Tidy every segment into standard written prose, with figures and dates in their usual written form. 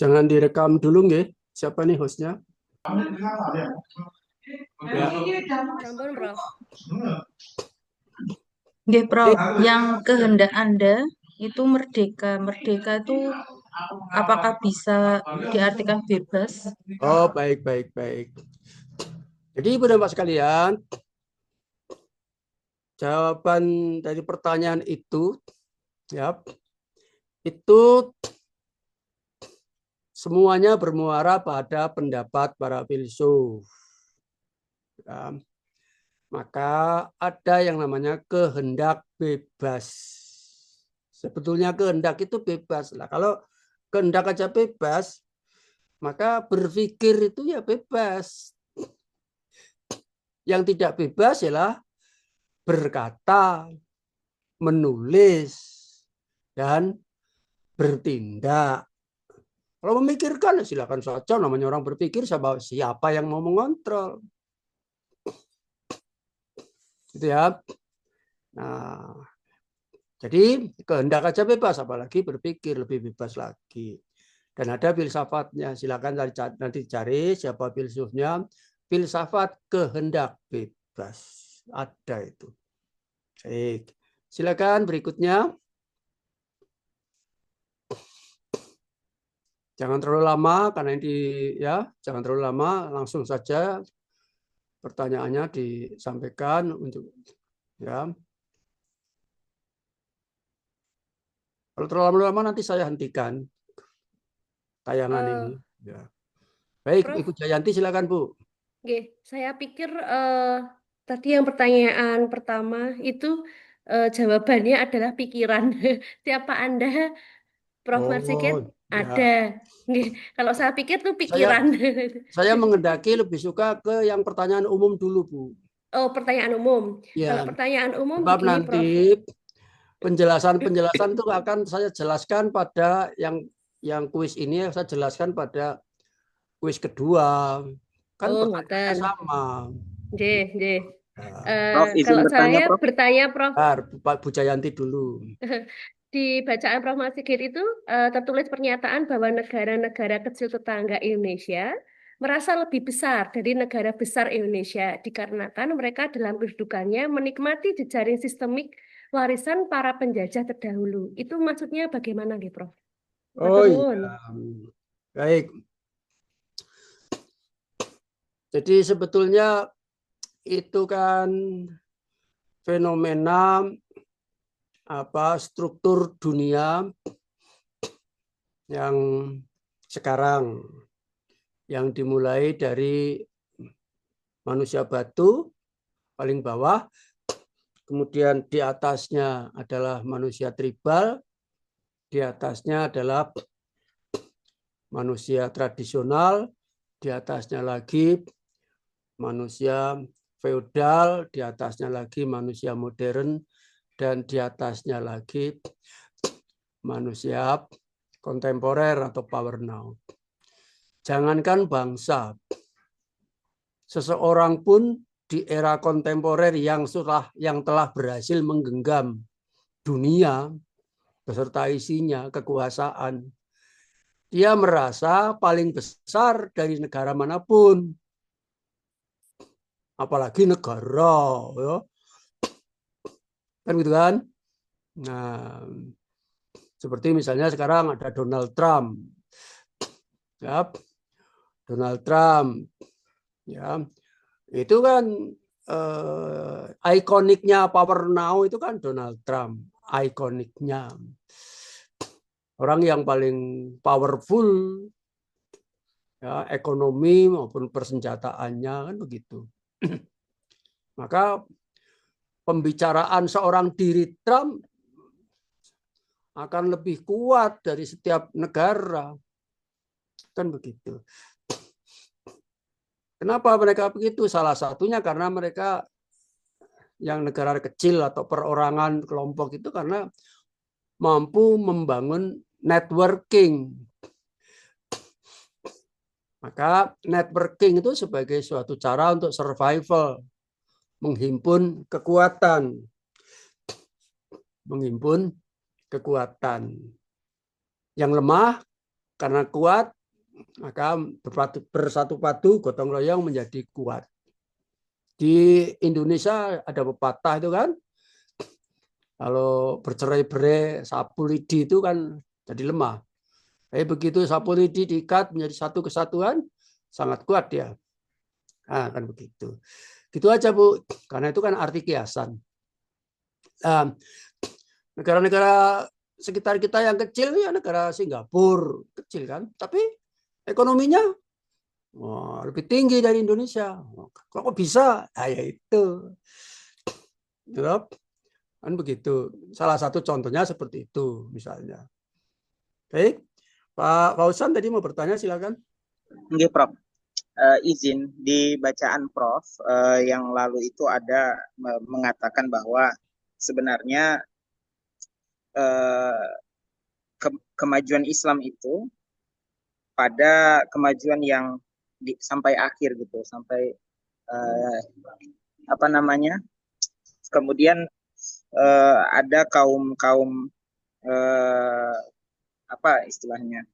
Jangan direkam dulu nggih. Siapa nih hostnya? Ya. Sampun, Prof. Nggih, Prof. Yang kehendak Anda itu merdeka. Merdeka itu apakah bisa diartikan bebas? Oh, baik. Jadi Ibu dan Pak sekalian, jawaban dari pertanyaan itu, ya, itu semuanya bermuara pada pendapat para filsuf. Ya. Maka ada yang namanya kehendak bebas. Sebetulnya kehendak itu bebas lah. Kalau kehendak aja bebas, maka berpikir itu ya bebas. Yang tidak bebas ialah berkata, menulis, dan bertindak. Kalau memikirkan, silakan saja. Namanya orang berpikir, siapa yang mau mengontrol. Gitu ya. Nah, jadi kehendak aja bebas, apalagi berpikir lebih bebas lagi. Dan ada filsafatnya. Silakan nanti cari siapa filsufnya. Filsafat kehendak bebas. Ada itu. Baik. Silakan berikutnya. Jangan terlalu lama karena ini ya, jangan terlalu lama, langsung saja pertanyaannya disampaikan untuk ya. Kalau terlalu lama nanti saya hentikan tayangan ini. Ya. Baik, Prof, Ibu Jayanti silakan Bu. saya pikir tadi yang pertanyaan pertama itu jawabannya adalah pikiran. Siapa Anda, Prof. Marsikit? Oh, Ada. ya. Nggih, kalau saya pikir tuh Saya pikiran. saya mengendaki lebih suka ke yang pertanyaan umum dulu, Bu. Oh, pertanyaan umum. Kalau Ya, pertanyaan umum sebab begini, nanti Prof. penjelasan itu akan saya jelaskan pada yang kuis ini saya jelaskan pada kuis kedua. Kan Oh, pertanyaannya ngoten. sama. Nggih, nggih. Nah, Prof, izin Kalau bertanya, saya Prof. bertanya, Prof, bentar, Pak Bu Jayanti dulu. di bacaan Prof. Marsikit itu tertulis pernyataan bahwa negara-negara kecil tetangga Indonesia merasa lebih besar dari negara besar Indonesia dikarenakan mereka dalam kedudukannya menikmati jejaring sistemik warisan para penjajah terdahulu. Itu maksudnya bagaimana, nih, Prof? Oh Matur iya, nuwun. baik. Jadi sebetulnya itu kan fenomena struktur dunia yang sekarang yang dimulai dari manusia batu paling bawah, kemudian di atasnya adalah manusia tribal, di atasnya adalah manusia tradisional, di atasnya lagi manusia feodal, di atasnya lagi manusia modern, dan di atasnya lagi manusia kontemporer atau power now. Jangankan bangsa, seseorang pun di era kontemporer yang telah berhasil menggenggam dunia beserta isinya, kekuasaan, dia merasa paling besar dari negara manapun, apalagi negara, ya. Kan gitu kan? Nah, seperti misalnya sekarang ada Donald Trump, ya, Donald Trump, ya, itu kan ikoniknya Power Now itu kan Donald Trump, ikoniknya orang yang paling powerful, ya, ekonomi maupun persenjataannya kan begitu. Maka pembicaraan seorang diri Trump akan lebih kuat dari setiap negara. Kan begitu. Kenapa mereka begitu? Salah satunya karena mereka yang negara kecil atau perorangan kelompok itu karena mampu membangun networking. Maka networking itu sebagai suatu cara untuk survival, menghimpun kekuatan. Menghimpun kekuatan. Yang lemah Karena kuat, maka bersatu padu, gotong royong menjadi kuat. Di Indonesia ada pepatah itu kan, kalau bercerai-berai sapu lidi itu kan jadi lemah. Tapi begitu sapu lidi diikat menjadi satu kesatuan, sangat kuat dia. Nah, kan begitu. Gitu aja Bu, karena itu kan arti kiasan. Negara-negara sekitar kita yang kecil ya negara Singapura kecil kan, tapi ekonominya lebih tinggi dari Indonesia. Kok bisa? Nah, ya itu. Kan begitu. Salah satu contohnya seperti itu misalnya. Baik, Pak Fauzan tadi mau bertanya, silakan. Nggih, Prof. Izin di bacaan Prof yang lalu itu ada mengatakan bahwa sebenarnya kemajuan Islam itu pada kemajuan yang sampai akhir gitu, sampai apa namanya? Kemudian ada kaum apa istilahnya?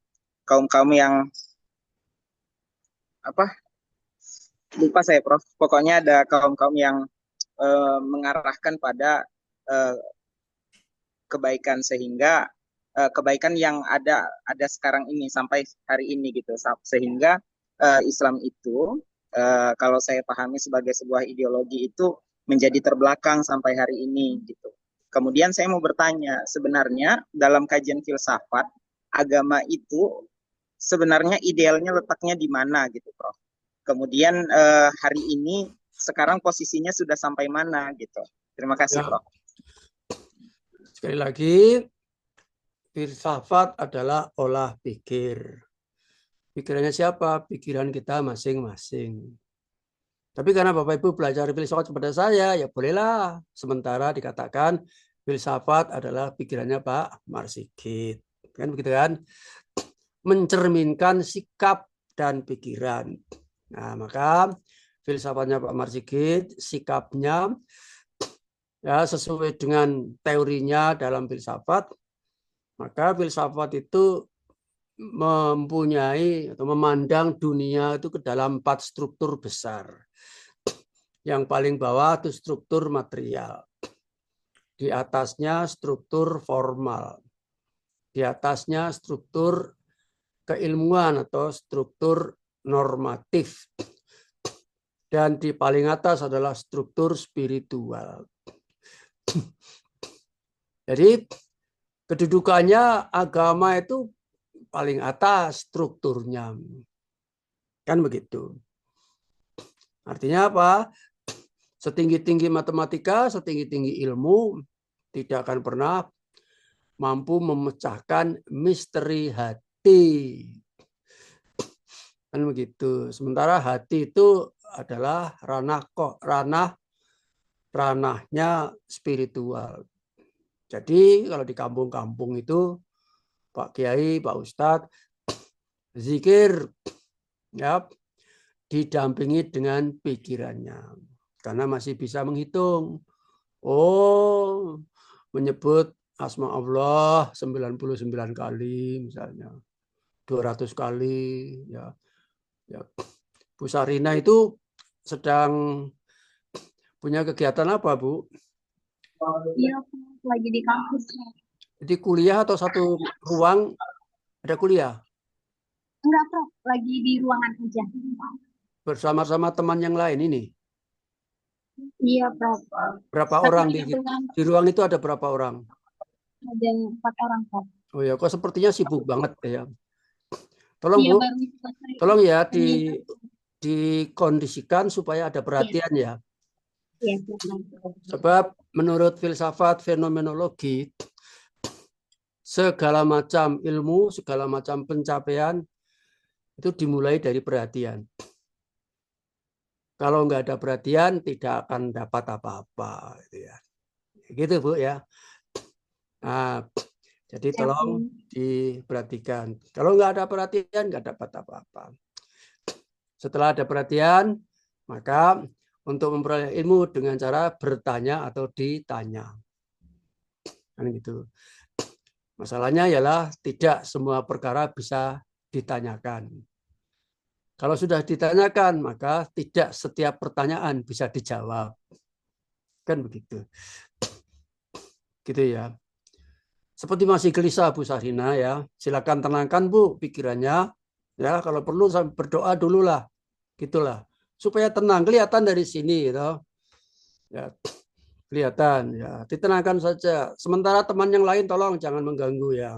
Kaum yang apa? Lupa saya, Prof. Pokoknya ada kaum yang mengarahkan pada kebaikan, sehingga kebaikan yang ada sekarang ini sampai hari ini gitu, sehingga Islam itu kalau saya pahami sebagai sebuah ideologi itu menjadi terbelakang sampai hari ini gitu. Kemudian saya mau bertanya, sebenarnya dalam kajian filsafat agama itu sebenarnya idealnya letaknya di mana gitu, Prof? Kemudian hari ini sekarang posisinya sudah sampai mana gitu. Terima kasih, Prof. Sekali lagi, filsafat adalah olah pikir. Pikirannya siapa? Pikiran kita masing-masing. Tapi karena Bapak Ibu belajar filsafat kepada saya, ya bolehlah sementara dikatakan filsafat adalah pikirannya Pak Marsigit. Kan begitu kan? Mencerminkan sikap dan pikiran. Nah, maka filsafatnya Pak Marsigit, sikapnya ya sesuai dengan teorinya dalam filsafat, maka filsafat itu mempunyai atau memandang dunia itu ke dalam 4 struktur besar. Yang paling bawah itu struktur material. Di atasnya struktur formal. Di atasnya struktur keilmuan atau struktur normatif. Dan di paling atas adalah struktur spiritual. Jadi kedudukannya agama itu paling atas strukturnya. Kan begitu. Artinya apa? Setinggi-tinggi matematika, setinggi-tinggi ilmu, tidak akan pernah mampu memecahkan misteri hati. Kan begitu. Sementara hati itu adalah ranahnya spiritual. Jadi kalau di kampung-kampung itu Pak Kiai, Pak Ustadz, zikir ya didampingi dengan pikirannya. Karena masih bisa menghitung. Oh, menyebut asma Allah 99 kali misalnya. 200 kali ya. Ya. Bu Sarina itu sedang punya kegiatan apa, Bu? Iya, lagi di kampus. Jadi kuliah atau satu ruang ada kuliah? Enggak, Prof. Lagi di ruangan aja. Bersama-sama teman yang lain ini? Iya, Prof. Berapa orang di ruang itu ada berapa orang? Ada 4 orang, Prof. Oh ya, kok sepertinya sibuk banget ya. Tolong Iya, Bu, baru tolong ya dikondisikan supaya ada perhatian ya. Iya, Sebab menurut filsafat fenomenologi, segala macam ilmu, segala macam pencapaian itu dimulai dari perhatian. Kalau nggak ada perhatian, tidak akan dapat apa-apa. Gitu Bu ya. Nah, jadi tolong diperhatikan. Kalau nggak ada perhatian, nggak dapat apa-apa. Setelah ada perhatian, maka untuk memperoleh ilmu dengan cara bertanya atau ditanya. Kan gitu. Masalahnya ialah tidak semua perkara bisa ditanyakan. Kalau sudah ditanyakan, maka tidak setiap pertanyaan bisa dijawab. Kan begitu. Gitu ya. Seperti masih gelisah Bu Sarina ya. Silakan tenangkan Bu pikirannya. Ya, kalau perlu berdoa dulu lah. Gitulah. Supaya tenang, kelihatan dari sini gitu. Ya, kelihatan ya. Ditenangkan saja. Sementara teman yang lain tolong jangan mengganggu ya.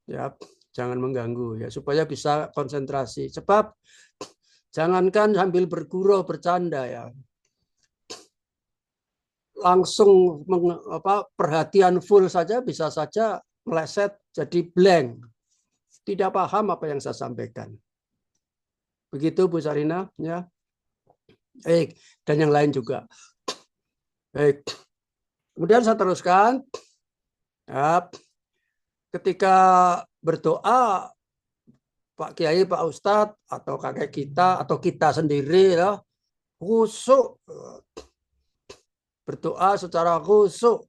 Ya, jangan mengganggu ya supaya bisa konsentrasi. Sebab jangankan sambil bergurau bercanda ya. Langsung perhatian full saja bisa saja meleset jadi blank. Tidak paham apa yang saya sampaikan. Begitu Bu Sarina ya. Baik, dan yang lain juga. Baik. Kemudian saya teruskan. Ya, ketika berdoa Pak Kiai, Pak Ustadz atau kakek kita atau kita sendiri ya, khusyuk. Berdoa secara khusyuk.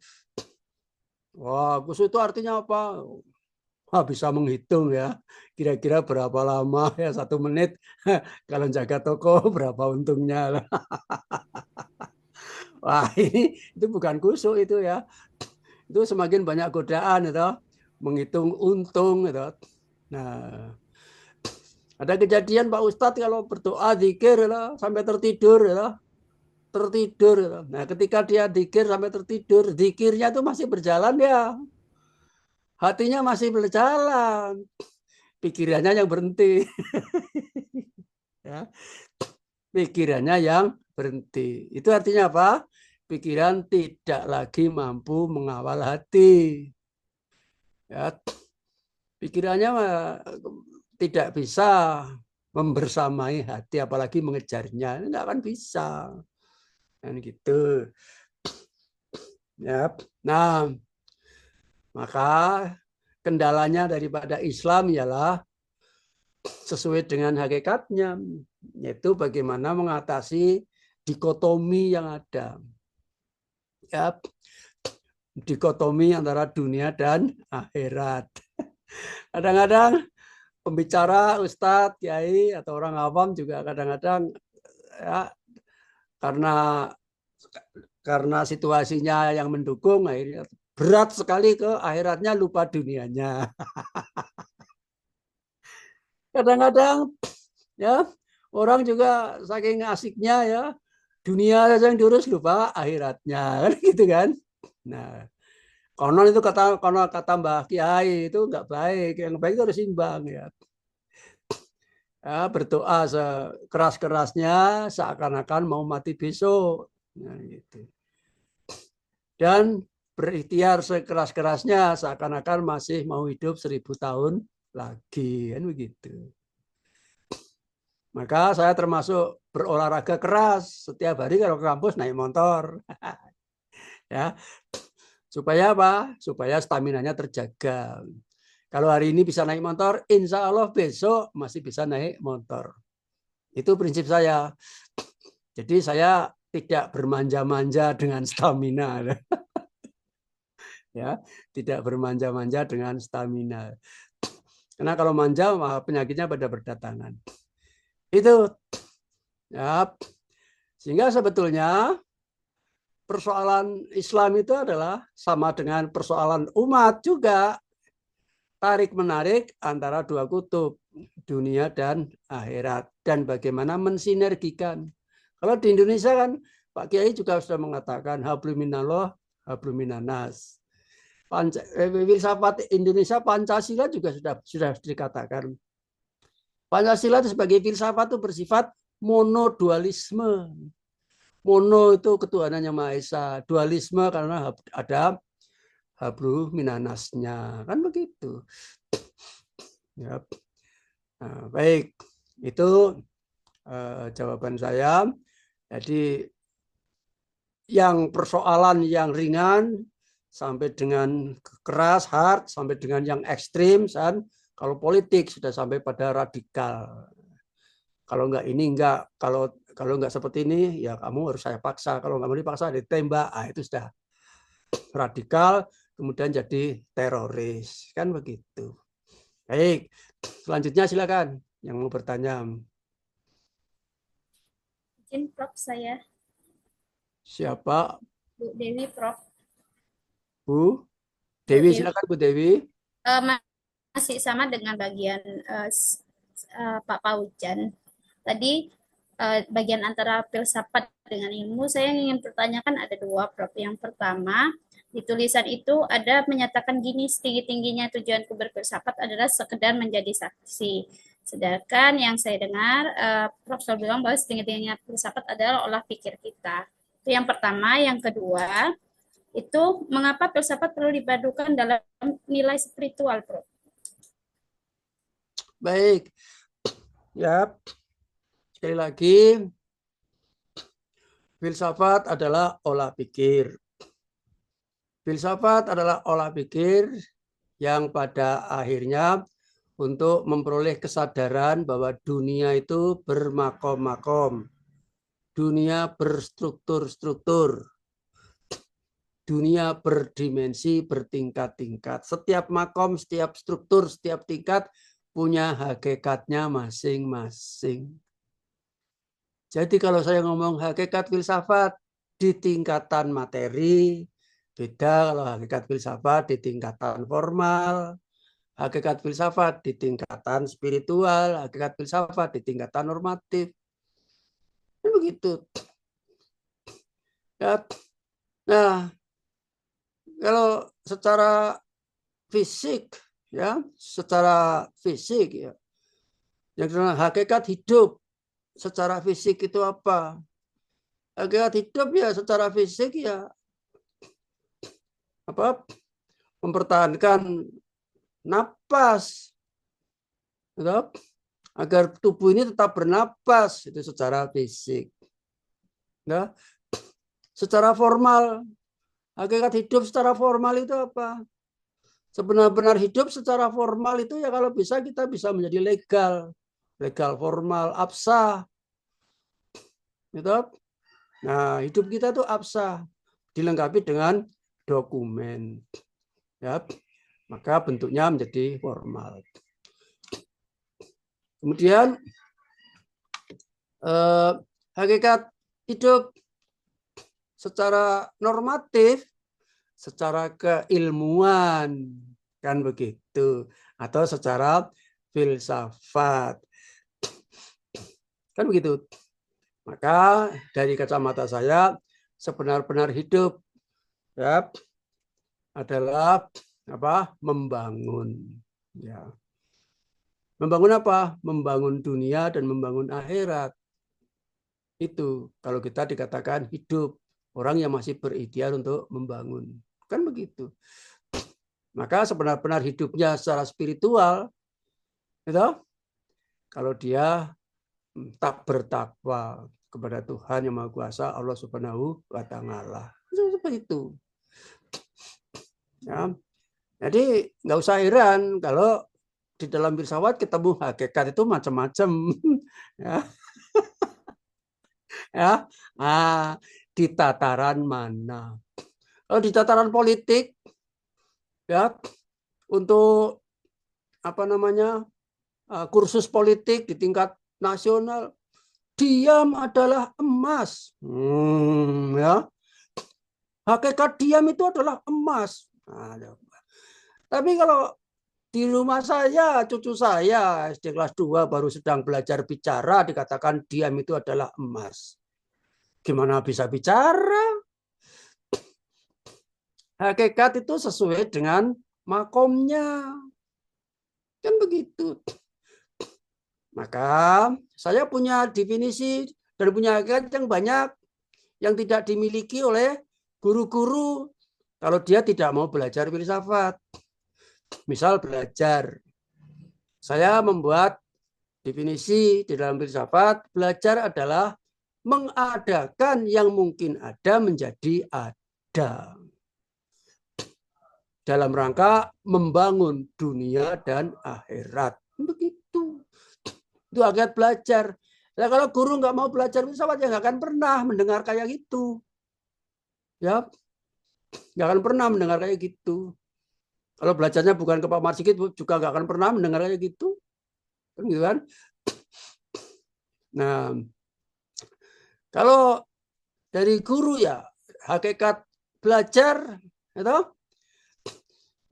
Wah, khusyuk itu artinya apa? Wah, bisa menghitung ya. Kira-kira berapa lama ya 1 menit. Kalau jaga toko berapa untungnya. Wah, itu bukan khusyuk itu ya. Itu semakin banyak godaan itu, menghitung untung itu. Nah, ada kejadian Pak Ustadz kalau berdoa zikir sampai tertidur ya. Tertidur. Nah, ketika dia zikir sampai tertidur, zikirnya itu masih berjalan ya. Hatinya masih berjalan. Pikirannya yang berhenti. Ya. Pikirannya yang berhenti. Itu artinya apa? Pikiran tidak lagi mampu mengawal hati. Ya. Pikirannya tidak bisa membersamai hati, apalagi mengejarnya. Tidak akan bisa. Dan gitu. Ya. Nah, maka kendalanya daripada Islam ialah sesuai dengan hakikatnya, yaitu bagaimana mengatasi dikotomi yang ada. Ya, dikotomi antara dunia dan akhirat. Kadang-kadang pembicara, ustadz, kiai, atau orang awam juga kadang-kadang ya, karena situasinya yang mendukung, akhirnya berat sekali ke akhiratnya, lupa dunianya. Kadang-kadang ya orang juga saking asiknya ya dunia saja yang diurus lupa akhiratnya kan gitu kan. Nah, konon itu kata Mbah Kiai itu nggak baik, yang baik itu harus imbang ya. Ya, berdoa sekeras-kerasnya seakan-akan mau mati besok. Nah, gitu. Dan berikhtiar sekeras-kerasnya seakan-akan masih mau hidup 1000 tahun lagi kan begitu. Maka saya termasuk berolahraga keras setiap hari kalau ke kampus naik motor. Ya. Supaya apa? Supaya staminanya terjaga. Kalau hari ini bisa naik motor, insya Allah besok masih bisa naik motor. Itu prinsip saya. Jadi saya tidak bermanja-manja dengan stamina. Ya, tidak bermanja-manja dengan stamina. Karena kalau manja penyakitnya pada berdatangan. Itu ya. Sehingga sebetulnya persoalan Islam itu adalah sama dengan persoalan umat juga. Tarik-menarik antara dua kutub, dunia dan akhirat. Dan bagaimana mensinergikan. Kalau di Indonesia kan, Pak Kiai juga sudah mengatakan, habluminallah, habluminanas. Filsafat Indonesia Pancasila juga sudah dikatakan. Pancasila itu sebagai filsafat itu bersifat monodualisme. Mono itu ketuhanan yang Maha Esa. Dualisme karena ada hablu minanasnya. Kan begitu. Ya. Nah, baik. Itu jawaban saya. Jadi yang persoalan yang ringan sampai dengan keras, hard, sampai dengan yang ekstrim. Kalau politik sudah sampai pada radikal. Kalau enggak ini enggak. Kalau enggak seperti ini, ya kamu harus saya paksa. Kalau enggak mau dipaksa, ditembak. Itu sudah radikal, kemudian jadi teroris. Kan begitu. Baik, selanjutnya silakan yang mau bertanya. Izin Prof saya, Siapa? Bu Dewi Prof. Bu Bu Dewi, Dewi. silakan Bu Dewi. Masih sama dengan bagian Pak Paujan. Tadi bagian antara filsafat dengan ilmu, saya ingin pertanyakan ada dua, Prof. Yang pertama, di tulisan itu ada menyatakan gini, setinggi-tingginya tujuanku berfilsafat adalah sekedar menjadi saksi. Sedangkan yang saya dengar, Prof. selalu bilang bahwa setinggi-tingginya filsafat adalah olah pikir kita. Itu yang pertama. Yang kedua, itu mengapa filsafat perlu dipadukan dalam nilai spiritual, Prof? Baik. Ya, sekali lagi, filsafat adalah olah pikir. Filsafat adalah olah pikir yang pada akhirnya untuk memperoleh kesadaran bahwa dunia itu bermakom-makom, dunia berstruktur-struktur, dunia berdimensi, bertingkat-tingkat. Setiap makom, setiap struktur, setiap tingkat punya hakikatnya masing-masing. Jadi kalau saya ngomong hakikat filsafat di tingkatan materi, beda kalau hakikat filsafat di tingkatan formal, hakikat filsafat di tingkatan spiritual, hakikat filsafat di tingkatan normatif. Begitu. Ya. Nah, kalau secara fisik, ya, secara fisik, ya, yang disebut hakikat hidup secara fisik itu apa? Hakikat hidup ya secara fisik ya apa? Mempertahankan napas, gitu, agar tubuh ini tetap bernapas itu secara fisik. Ya. Secara formal, hakikat hidup secara formal itu apa? Sebenar-benar hidup secara formal itu ya kalau bisa kita bisa menjadi legal, legal formal, absah, gitu. Nah, hidup kita itu absah, dilengkapi dengan dokumen, ya. Maka bentuknya menjadi formal. Kemudian hakikat hidup secara normatif, secara keilmuan, kan begitu, atau secara filsafat, kan begitu. Maka dari kacamata saya sebenar-benar hidup ya adalah apa? Membangun, ya. Membangun apa? Membangun dunia dan membangun akhirat. Itu kalau kita dikatakan hidup, orang yang masih berikhtiar untuk membangun, kan begitu. Maka sebenar-benar hidupnya secara spiritual, gitu, kalau dia tak bertakwa kepada Tuhan yang Maha Kuasa, Allah Subhanahu wa Ta'ala. Seperti itu. Ya. Jadi nggak usah heran kalau di dalam filsafat ketemu hakikat itu macam-macam. Ya. Ya. Nah, di tataran mana? Kalau di tataran politik, ya, untuk apa namanya kursus politik di tingkat nasional, diam adalah emas. Ya. Hakikat diam itu adalah emas. Nah, tapi kalau di rumah saya, cucu saya SD kelas 2 baru sedang belajar bicara, dikatakan diam itu adalah emas. Gimana bisa bicara? Hakikat itu sesuai dengan makomnya. Kan begitu. Maka saya punya definisi dan punya hakikat yang banyak yang tidak dimiliki oleh guru-guru kalau dia tidak mau belajar filsafat. Misal belajar. Saya membuat definisi di dalam filsafat, belajar adalah mengadakan yang mungkin ada menjadi ada. Dalam rangka membangun dunia dan akhirat. Begitu. Itu hakikat belajar. Nah, kalau guru nggak mau belajar filsafat, ya nggak akan pernah mendengar kayak gitu. Ya, nggak akan pernah mendengar kayak gitu. Kalau belajarnya bukan ke Pak Marsikit juga nggak akan pernah mendengar kayak gitu. Kan gitu kan? Nah, kalau dari guru ya hakikat belajar itu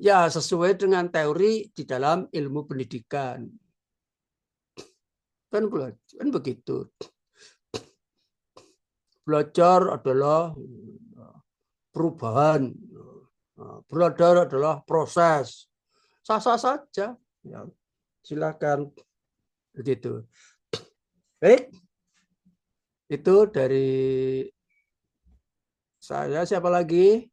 ya sesuai dengan teori di dalam ilmu pendidikan. Kan begitu. Belajar adalah perubahan. Belajar adalah proses. Sah-sah saja. Ya, silakan. Begitu. Baik. Itu dari saya. Siapa lagi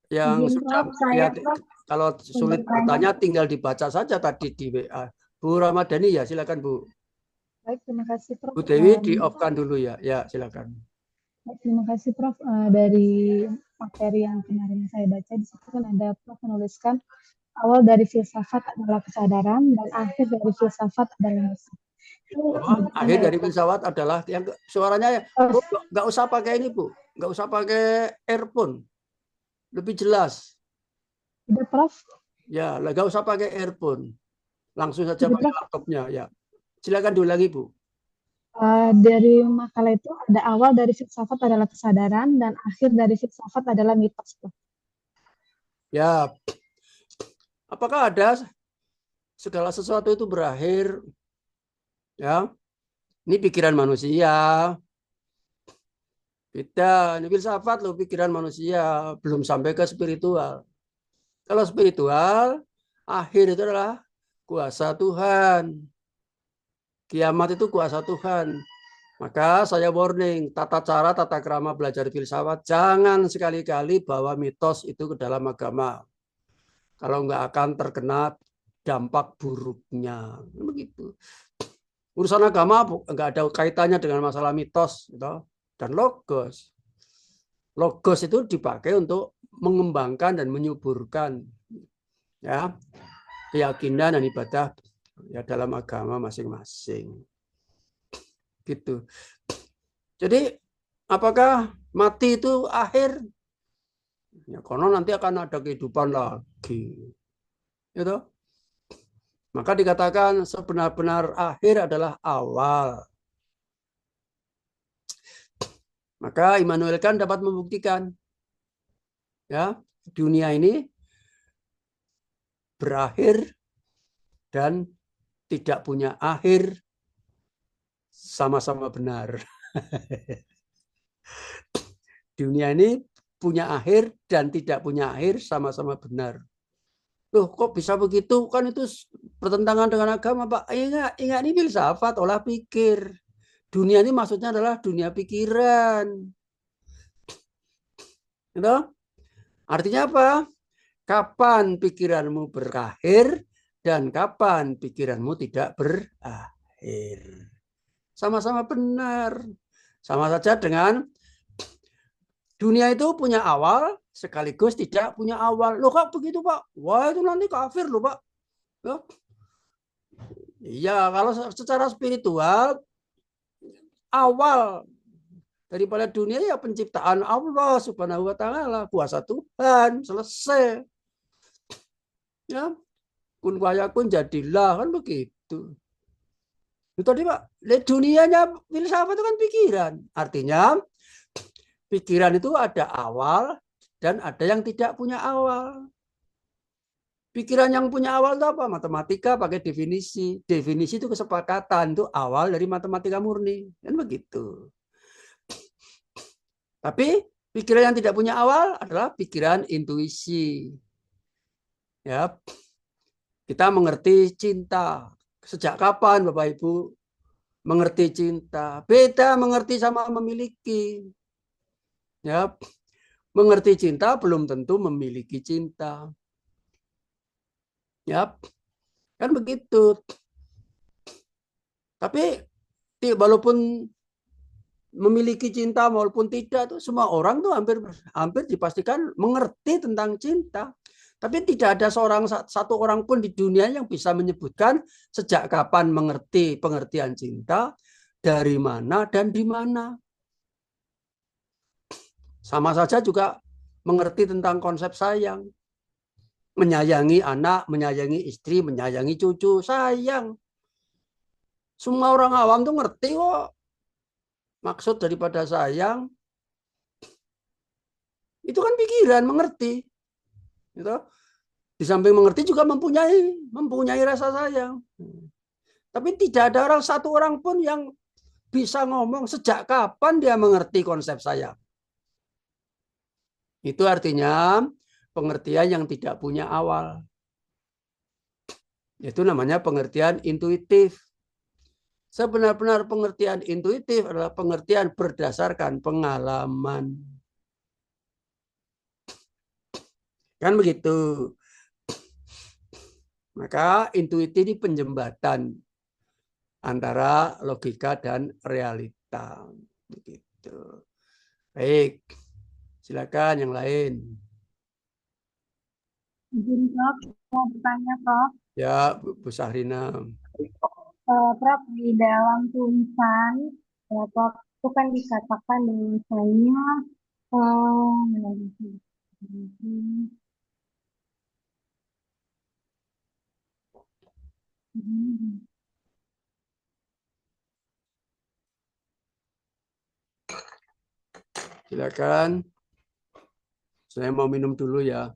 yang Izin sudah Prof, saya ya, Prof kalau sulit bertanya tinggal dibaca saja tadi di WA. Bu Ramadhani ya, silakan Bu. baik, terima kasih Prof. Bu Dewi di off-kan dulu ya. Ya, silakan. Terima kasih Prof. Dari materi yang kemarin saya baca di situ kan ada Prof menuliskan awal dari filsafat adalah kesadaran dan akhir dari filsafat adalah mesin. Akhir dari filsafat adalah yang suaranya ya. Bu, nggak usah pakai ini Bu, nggak usah pakai earphone, lebih jelas. Udah Prof. Ya, nggak usah pakai earphone, langsung saja pakai laptopnya ya. Silakan diulangi Bu. Dari makalah itu ada awal dari filsafat adalah kesadaran dan akhir dari filsafat adalah mitos. Prof. Ya, apakah ada segala sesuatu itu berakhir? Ya, ini pikiran manusia. Beda, ini filsafat loh, pikiran manusia, belum sampai ke spiritual. Kalau spiritual, akhir itu adalah kuasa Tuhan. Kiamat itu kuasa Tuhan. Maka saya warning, tata cara, tata krama belajar filsafat, jangan sekali-kali bawa mitos itu ke dalam agama. Kalau nggak akan terkena dampak buruknya. Begitu. Urusan agama nggak ada kaitannya dengan masalah mitos gitu, dan logos. Logos itu dipakai untuk mengembangkan dan menyuburkan ya keyakinan dan ibadah ya dalam agama masing-masing. Gitu. Jadi apakah mati itu akhir? Ya, karena nanti akan ada kehidupan lagi. Gitu. Maka dikatakan sebenar-benar akhir adalah awal. Maka Immanuel Kant dapat membuktikan ya dunia ini berakhir dan tidak punya akhir sama-sama benar. Dunia ini punya akhir dan tidak punya akhir sama-sama benar. Loh, kok bisa begitu? Kan itu bertentangan dengan agama, Pak. Ingat ini filsafat, olah pikir. Dunia ini maksudnya adalah dunia pikiran. Gitu? Artinya apa? Kapan pikiranmu berakhir dan kapan pikiranmu tidak berakhir. Sama-sama benar. Sama saja dengan dunia itu punya awal sekaligus tidak punya awal. Loh kok begitu Pak? Wah itu nanti kafir loh Pak. Loh. Iya kalau secara spiritual awal daripada dunia ya penciptaan Allah Subhanahu wa taala, kuasa Tuhan, selesai. Ya. Kun fayakun jadilah kan begitu. Itu tadi Pak, dunianya filsafat itu kan pikiran. Artinya pikiran itu ada awal dan ada yang tidak punya awal. Pikiran yang punya awal itu apa? Matematika pakai definisi. Definisi itu kesepakatan, itu awal dari matematika murni. Kan begitu. Tapi pikiran yang tidak punya awal adalah pikiran intuisi. Ya. Kita mengerti cinta. Sejak kapan Bapak Ibu mengerti cinta? Beda mengerti sama memiliki. Ya. Mengerti cinta belum tentu memiliki cinta. Ya. Kan begitu. Tapi walaupun memiliki cinta maupun tidak tuh semua orang tuh hampir dipastikan mengerti tentang cinta. Tapi tidak ada satu orang pun di dunia yang bisa menyebutkan sejak kapan mengerti pengertian cinta, dari mana dan di mana. Sama saja juga mengerti tentang konsep sayang. menyayangi anak, menyayangi istri, menyayangi cucu, sayang. Semua orang awam tuh ngerti kok maksud daripada sayang. Itu kan pikiran, mengerti. Gitu. Di samping mengerti juga mempunyai rasa sayang. Tapi tidak ada satu orang pun yang bisa ngomong sejak kapan dia mengerti konsep sayang. Itu artinya pengertian yang tidak punya awal. Itu namanya pengertian intuitif. Sebenar-benar pengertian intuitif adalah pengertian berdasarkan pengalaman. Kan begitu. Maka intuitif ini penjembatan antara logika dan realita. Begitu. Baik, silakan yang lain. Izin Prof, mau bertanya Prof. Ya, Bu Sahrina. Prof, di dalam tulisan, ya, Prof, itu kan dikatakan bahwasanya Silakan. Saya mau minum dulu ya.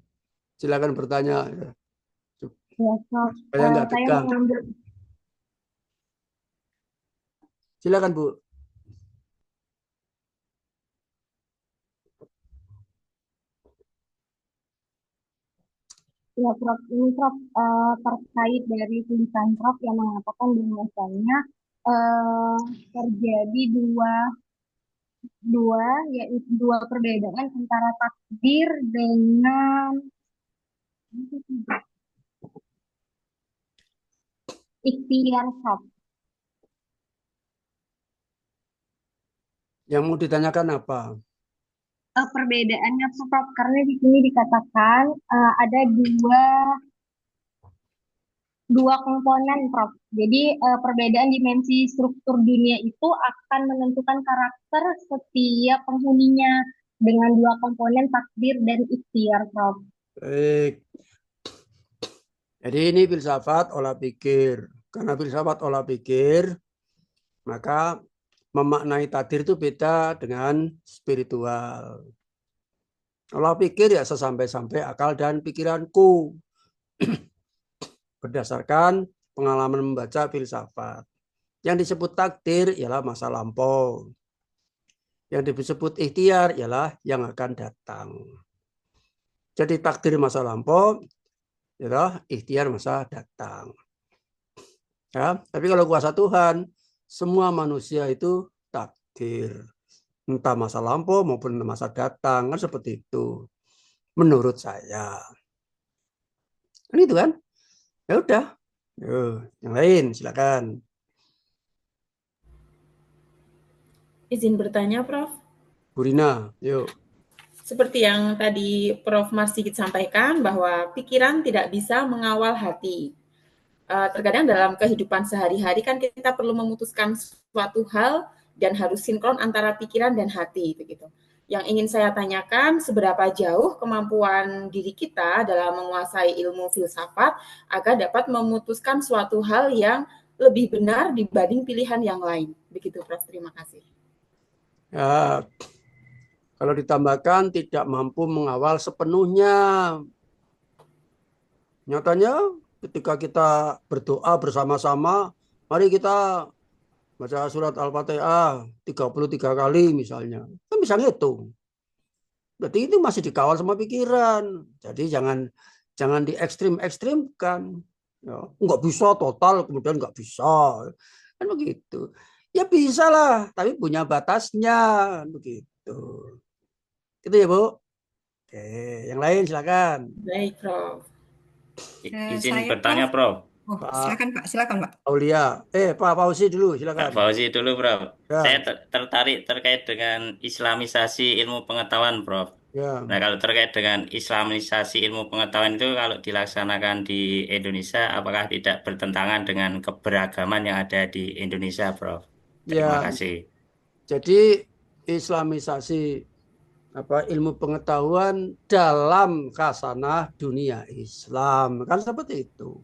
Silakan bertanya. ya, Prof, Supaya nggak saya tegang. mengambil Silakan Bu. ya Prof, ini Prof terkait dari tulisan Prof yang mengatakan bahwasanya terjadi yaitu dua perbedaan antara takdir dengan ikhtiar Prof. Yang mau ditanyakan apa? Perbedaannya Prof, karena di sini dikatakan ada dua komponen Prof. Jadi perbedaan dimensi struktur dunia itu akan menentukan karakter setiap penghuninya dengan dua komponen takdir dan ikhtiar Prof. Baik. Jadi ini filsafat olah pikir. Karena filsafat olah pikir, maka memaknai takdir itu beda dengan spiritual. Olah pikir ya sesampai-sampai akal dan pikiranku. Berdasarkan pengalaman membaca filsafat. Yang disebut takdir ialah masa lampau. Yang disebut ikhtiar ialah yang akan datang. Jadi takdir masa lampau ialah ikhtiar masa datang. Ya, tapi kalau kuasa Tuhan, semua manusia itu takdir. Entah masa lampau maupun masa datang, kan seperti itu. Menurut saya. Kan itu kan? Ya udah. Yang lain silakan. Izin bertanya, Prof. Bu Rina, yuk. Seperti yang tadi Prof. Marsigit sampaikan bahwa pikiran tidak bisa mengawal hati. Terkadang dalam kehidupan sehari-hari kan kita perlu memutuskan suatu hal dan harus sinkron antara pikiran dan hati begitu. Yang ingin saya tanyakan, seberapa jauh kemampuan diri kita dalam menguasai ilmu filsafat agar dapat memutuskan suatu hal yang lebih benar dibanding pilihan yang lain. Begitu, Prof. Terima kasih. Ya, kalau ditambahkan tidak mampu mengawal sepenuhnya. Nyatanya ketika kita berdoa bersama-sama, mari kita baca surat Al-Fatihah 33 kali misalnya. Kan bisa ngitung. Berarti itu masih dikawal sama pikiran. Jadi jangan diekstrim-ekstrimkan. Ya, nggak bisa total, kemudian nggak bisa. Kan begitu. Ya bisa lah, tapi punya batasnya. Begitu. Gitu ya, Bu. Oke, yang lain silakan. Baik, Prof. Izin bertanya, Prof. Silakan Pak. Aulia. Pak Fauzi dulu, Pak silakan. Fauzi dulu, Prof. Ya. Saya tertarik terkait dengan islamisasi ilmu pengetahuan, Prof. Ya. Nah, kalau terkait dengan islamisasi ilmu pengetahuan itu kalau dilaksanakan di Indonesia, apakah tidak bertentangan dengan keberagaman yang ada di Indonesia, Prof? Terima Ya. kasih. Jadi islamisasi ilmu pengetahuan dalam khasanah dunia Islam, kan seperti itu.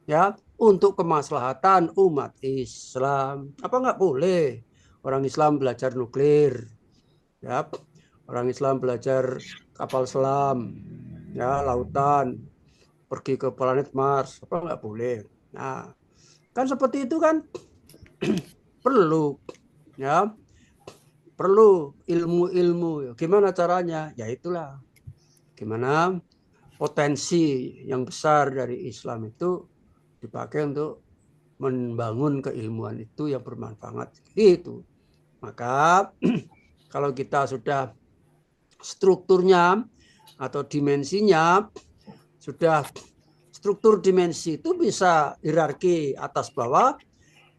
Ya, untuk kemaslahatan umat Islam. Apa nggak boleh orang Islam belajar nuklir? Ya, orang Islam belajar kapal selam, ya, lautan, pergi ke planet Mars. Apa nggak boleh? Nah, kan seperti itu kan perlu, ya, perlu ilmu-ilmu. Gimana caranya? Ya itulah, gimana potensi yang besar dari Islam itu dipakai untuk membangun keilmuan itu yang bermanfaat. Itu. Maka kalau kita sudah strukturnya atau dimensinya sudah struktur dimensi itu bisa hierarki atas bawah,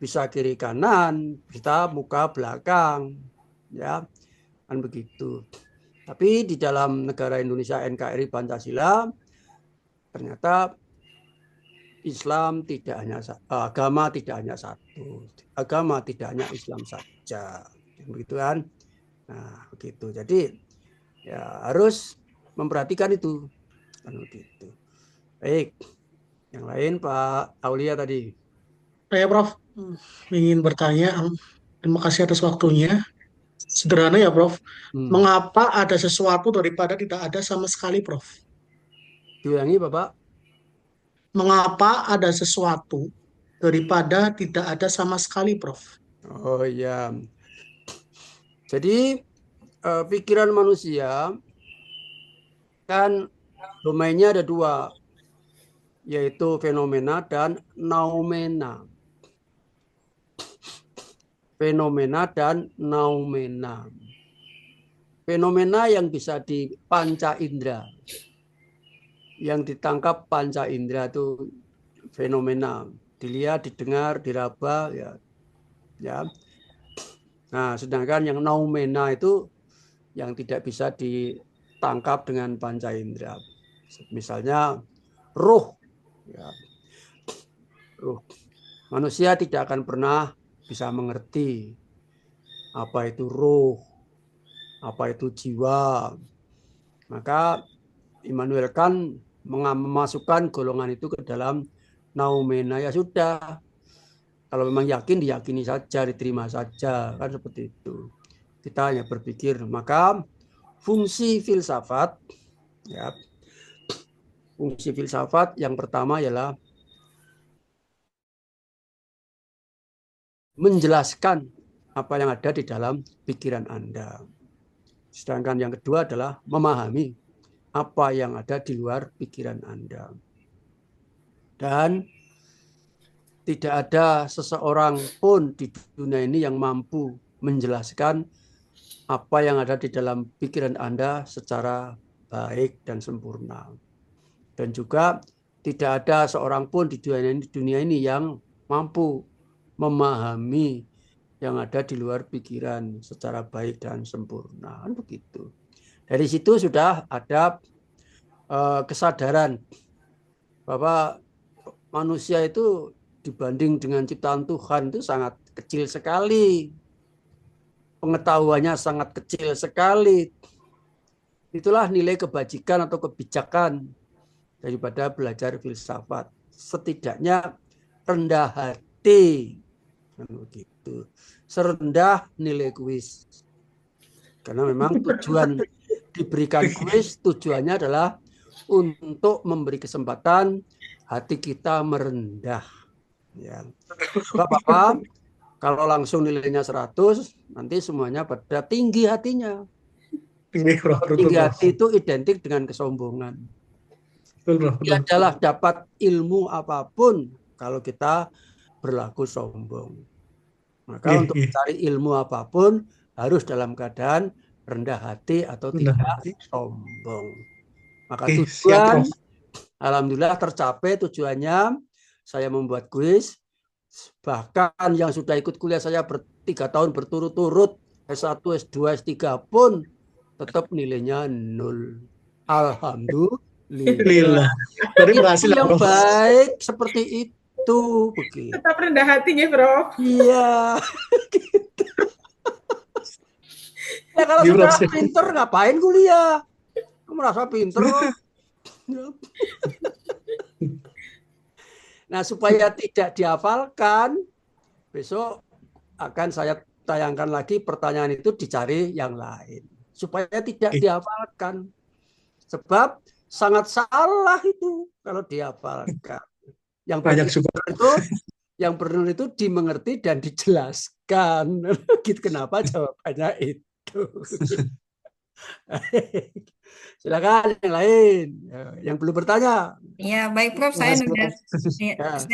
bisa kiri kanan, bisa muka belakang, ya kan begitu. Tapi di dalam negara Indonesia NKRI Pancasila ternyata Islam tidak hanya agama, tidak hanya satu, agama tidak hanya Islam saja, begitu kan? Nah begitu. Jadi ya harus memperhatikan itu, kan begitu. Baik, yang lain Pak Aulia tadi. Saya Prof ingin bertanya, terima kasih atas waktunya. Sederhana ya Prof, mengapa ada sesuatu daripada tidak ada sama sekali Prof? Diulangi Bapak. Mengapa ada sesuatu daripada tidak ada sama sekali Prof? Oh iya. Jadi pikiran manusia kan domainnya ada dua, yaitu fenomena dan noumena. Fenomena dan noumena. Fenomena yang bisa di panca indera, yang ditangkap panca indera itu fenomena, dilihat, didengar, diraba, ya. Nah, sedangkan yang noumena itu yang tidak bisa ditangkap dengan panca indera. Misalnya ruh, ya. Ruh. Manusia tidak akan pernah bisa mengerti apa itu ruh, apa itu jiwa. Maka Immanuel Kant memasukkan golongan itu ke dalam noumena. Ya sudah, kalau memang yakin diyakini saja, diterima saja, kan seperti itu. Kita hanya berpikir. Maka fungsi filsafat, ya, fungsi filsafat yang pertama ialah menjelaskan apa yang ada di dalam pikiran Anda. Sedangkan yang kedua adalah memahami apa yang ada di luar pikiran Anda. Dan tidak ada seseorang pun di dunia ini yang mampu menjelaskan apa yang ada di dalam pikiran Anda secara baik dan sempurna. Dan juga tidak ada seorang pun di dunia ini yang mampu memahami yang ada di luar pikiran secara baik dan sempurna. Kan begitu. Dari situ sudah ada kesadaran bahwa manusia itu dibanding dengan ciptaan Tuhan itu sangat kecil sekali. Pengetahuannya sangat kecil sekali. Itulah nilai kebajikan atau kebijakan daripada belajar filsafat. Setidaknya rendah hati. Begitu. Serendah nilai kuis. Karena memang tujuan diberikan kuis, tujuannya adalah untuk memberi kesempatan hati kita merendah. Ya. Bapak, kalau langsung nilainya 100, nanti semuanya pada tinggi hatinya. Tinggi hati itu identik dengan kesombongan. Dia adalah dapat ilmu apapun kalau kita berlaku sombong. Maka untuk mencari ilmu apapun harus dalam keadaan rendah hati atau tidak sombong. Maka tujuan, alhamdulillah tercapai tujuannya. Saya membuat kuis. Bahkan yang sudah ikut kuliah saya 3 tahun berturut-turut, S1, S2, S3 pun tetap nilainya 0. Alhamdulillah. Dari berhasil yang baik seperti itu. Begitu. Tetap rendah hatinya, Prof. Iya. Ya kalau Iya, sudah Prof. pinter ngapain kuliah? Merasa pinter kok. Nah, supaya tidak dihafalkan, besok akan saya tayangkan lagi pertanyaan itu dicari yang lain. Supaya tidak dihafalkan. Sebab sangat salah itu kalau dihafalkan. Yang Banyak juga. benar itu dimengerti dan dijelaskan. Gitu kenapa jawabannya itu. Silakan yang lain, yang belum bertanya. Ya, baik Prof. Saya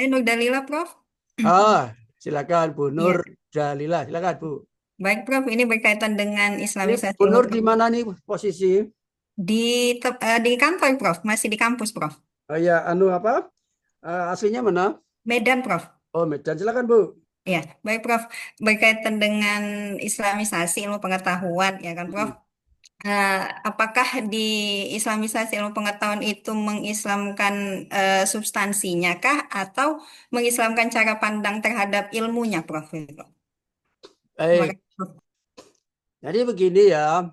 Nur Dalila, Prof. Silakan Bu Nur Dalila, silakan Bu. Baik Prof, ini berkaitan dengan Islamisasi. Bu Nur di mana nih posisi? Di kantor Prof, masih di kampus Prof. Oh ya, apa? Aslinya mana? Medan Prof. Oh Medan, silakan Bu. Ya, baik Prof. Berkaitan dengan Islamisasi ilmu pengetahuan, ya kan Prof? Apakah di Islamisasi ilmu pengetahuan itu mengislamkan substansinya kah atau mengislamkan cara pandang terhadap ilmunya, Prof? Baik. Jadi begini ya,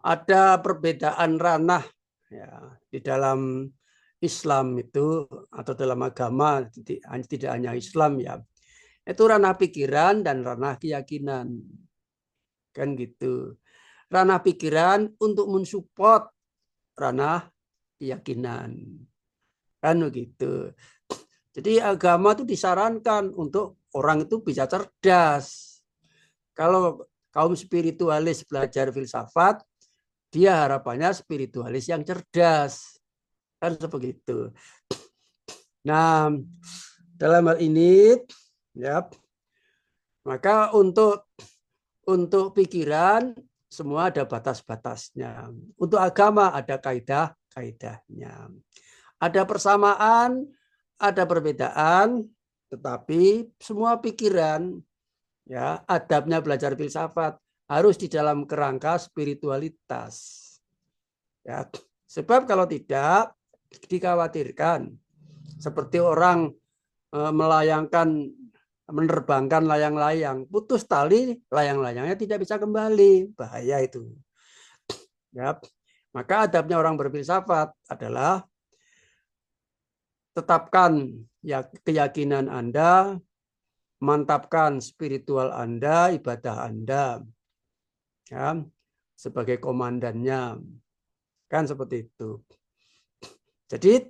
ada perbedaan ranah ya di dalam Islam itu atau dalam agama, tidak hanya Islam ya. Itu ranah pikiran dan ranah keyakinan. Kan gitu. Ranah pikiran untuk mensupport ranah keyakinan. Kan begitu. Jadi agama itu disarankan untuk orang itu bisa cerdas. Kalau kaum spiritualis belajar filsafat, dia harapannya spiritualis yang cerdas. Kan seperti itu. Nah, dalam hal ini ya, maka untuk pikiran semua ada batas-batasnya. Untuk agama ada kaidah-kaidahnya. Ada persamaan, ada perbedaan, tetapi semua pikiran ya, adabnya belajar filsafat harus di dalam kerangka spiritualitas. Ya, sebab kalau tidak dikhawatirkan seperti orang menerbangkan layang-layang, putus tali, layang-layangnya tidak bisa kembali, bahaya itu. Ya, maka adabnya orang berfilsafat adalah tetapkan ya keyakinan Anda, mantapkan spiritual Anda, ibadah Anda, ya, sebagai komandannya, kan seperti itu. Jadi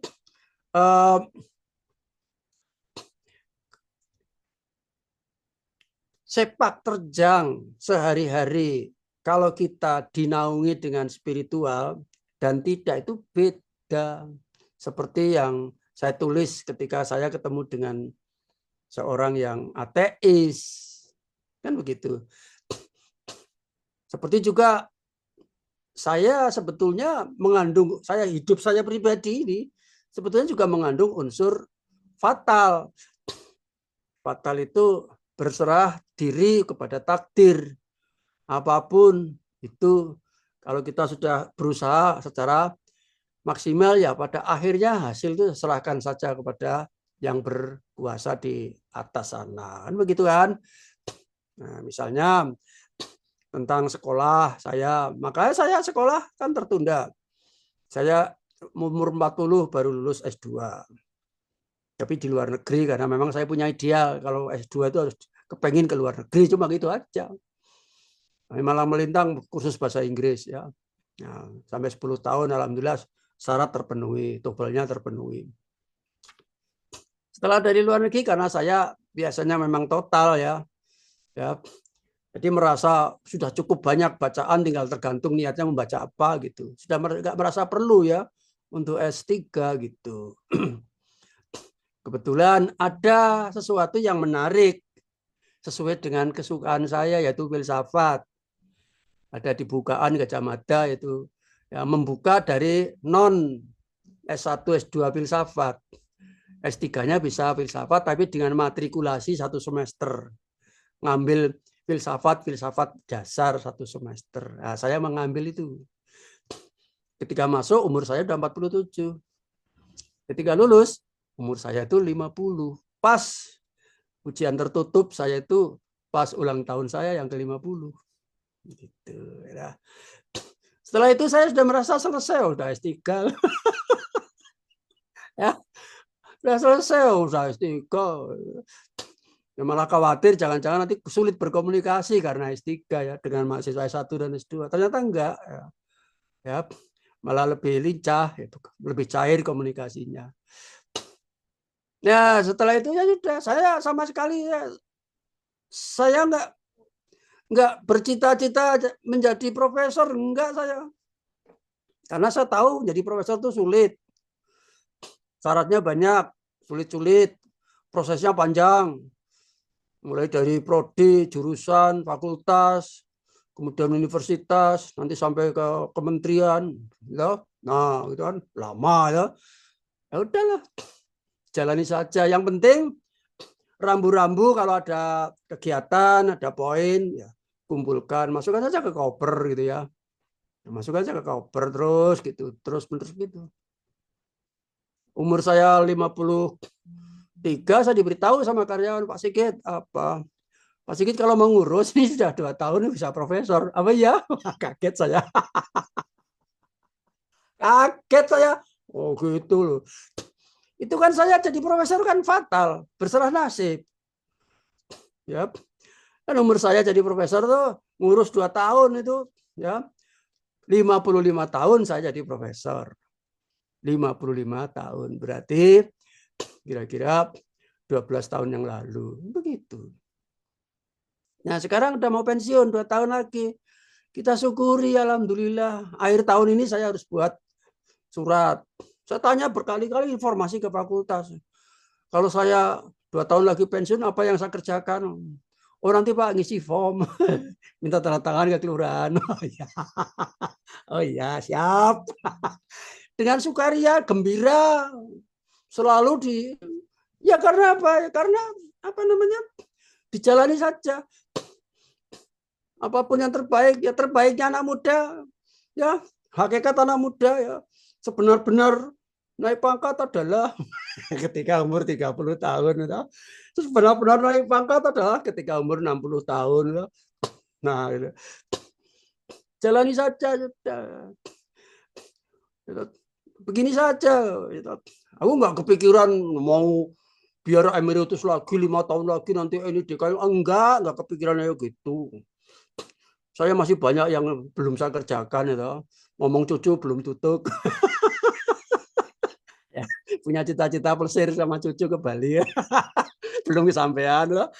sepak terjang sehari-hari kalau kita dinaungi dengan spiritual dan tidak itu beda. Seperti yang saya tulis ketika saya ketemu dengan seorang yang ateis. Kan begitu. Seperti juga saya sebetulnya mengandung, hidup saya pribadi ini sebetulnya juga mengandung unsur fatal. Fatal itu berserah diri kepada takdir. Apapun itu, kalau kita sudah berusaha secara maksimal ya pada akhirnya hasil itu serahkan saja kepada yang berkuasa di atas sana. Kan begitu kan? Nah, misalnya tentang sekolah makanya saya sekolah kan tertunda. Saya umur 40 baru lulus S2. Tapi di luar negeri karena memang saya punya ideal kalau S2 itu harus kepengin ke luar negeri, cuma gitu aja. Malah melintang kursus bahasa Inggris ya. Nah, sampai 10 tahun alhamdulillah syarat terpenuhi, TOEFL-nya terpenuhi. Setelah dari luar negeri karena saya biasanya memang total ya. Jadi merasa sudah cukup banyak bacaan, tinggal tergantung niatnya membaca apa gitu. Sudah nggak merasa perlu ya untuk S3 gitu. Kebetulan ada sesuatu yang menarik sesuai dengan kesukaan saya yaitu filsafat. Ada di bukaan Gajah Mada itu ya, membuka dari non S1 S2 filsafat. S3-nya bisa filsafat tapi dengan matrikulasi 1 semester. Ngambil filsafat dasar 1 semester. Nah, saya mengambil itu. Ketika masuk umur saya udah 47. Ketika lulus umur saya itu 50. Pas ujian tertutup saya itu pas ulang tahun saya yang ke-50. Gitu ya. Setelah itu saya sudah merasa selesai, udah S3. Ya, udah selesai, udah S3. Ya, malah khawatir jangan-jangan nanti sulit berkomunikasi karena S3 ya dengan mahasiswa S1 dan S2. Ternyata enggak ya. Ya, malah lebih lincah, lebih cair komunikasinya. Ya, setelah itu ya sudah, saya sama sekali ya, saya enggak bercita-cita menjadi profesor, enggak saya. Karena saya tahu jadi profesor itu sulit. Syaratnya banyak, sulit-sulit, prosesnya panjang. Mulai dari prodi, jurusan, fakultas, kemudian universitas, nanti sampai ke kementerian, ya. Nah, itu kan lama ya. Ya udahlah, jalani saja. Yang penting rambu-rambu kalau ada kegiatan, ada poin, ya kumpulkan, masukkan saja ke koper gitu ya. Masukkan saja ke koper terus gitu, terus gitu. Umur saya 53, saya diberitahu sama karyawan, Pak Sigit, apa? Pak Sigit kalau mau ngurus ini sudah 2 tahun bisa profesor. Apa ya? Kaget saya. Kaget saya. Oh gitu loh. Itu kan saya jadi profesor kan fatal, berserah nasib. Ya. Kan umur saya jadi profesor tuh ngurus 2 tahun itu, ya. 55 tahun saya jadi profesor. 55 tahun. Berarti kira-kira 12 tahun yang lalu. Begitu. Nah, sekarang udah mau pensiun 2 tahun lagi. Kita syukuri, alhamdulillah. Akhir tahun ini saya harus buat surat. Saya tanya berkali-kali informasi ke fakultas. Kalau saya 2 tahun lagi pensiun, apa yang saya kerjakan? Oh nanti Pak ngisi form, minta tanda tangan ke kelurahan. Oh iya, siap. Dengan sukaria, gembira, selalu ya karena apa? Karena apa namanya? Dijalani saja. Apapun yang terbaik, ya terbaiknya anak muda. Ya, hakikat anak muda ya. Sebenar-benar naik pangkat adalah ketika umur 30 tahun. Ya. Terus benar-benar naik pangkat adalah ketika umur 60 tahun. Ya. Nah, gitu. Jalani saja. Sudah. Begini saja. Aku nggak kepikiran mau biar emeritus lagi 5 tahun lagi nanti ini DKI. Enggak kepikiran aja gitu. Saya masih banyak yang belum saya kerjakan itu. Ngomong cucu belum tutup. Ya, punya cita-cita plesir sama cucu ke Bali ya. Belum kesampaian loh.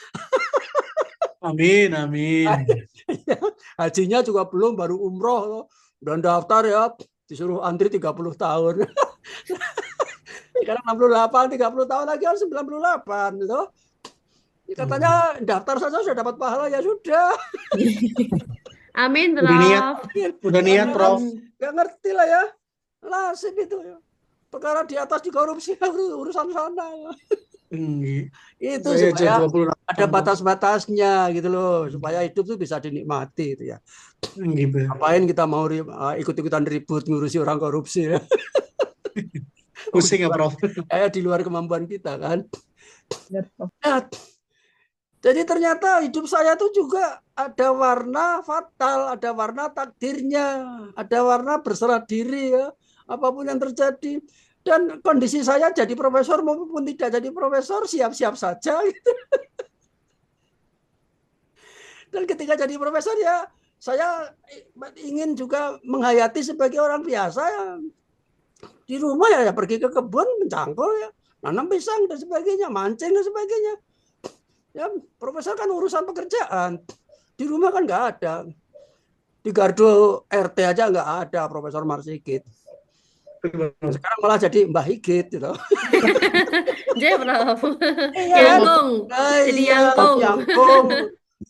Amin, amin. Hajinya juga belum, baru umroh loh. Dan daftar ya, disuruh antri 30 tahun. Sekarang 68, 30 tahun lagi harus 98 gitu. Katanya daftar saja sudah dapat pahala, ya sudah. Amin, Udah niat, Prof. udah niat, Prof. Gak ngerti lah ya. Nasib itu ya. Perkara di atas dikorupsi urusan sana. Itu supaya ada batas-batasnya gitu loh, supaya hidup tuh bisa dinikmati itu ya. Ngapain kita mau ikut-ikutan ribut ngurusi orang korupsi ya. Pusing ya Prof. Di luar kemampuan kita kan. Nah, jadi ternyata hidup saya tuh juga ada warna fatal, ada warna takdirnya, ada warna berserah diri ya, apapun yang terjadi. Dan kondisi saya jadi profesor maupun tidak jadi profesor siap-siap saja. Gitu. Dan ketika jadi profesor ya saya ingin juga menghayati sebagai orang biasa yang di rumah ya pergi ke kebun mencangkul ya, nanam pisang dan sebagainya, mancing dan sebagainya. Ya profesor kan urusan pekerjaan, di rumah kan nggak ada. Di Gardu RT aja nggak ada Profesor Marsikit. Sekarang malah jadi Mbah Higit gitu. Jadi Prof. Yangkung. Jadi Yangkung.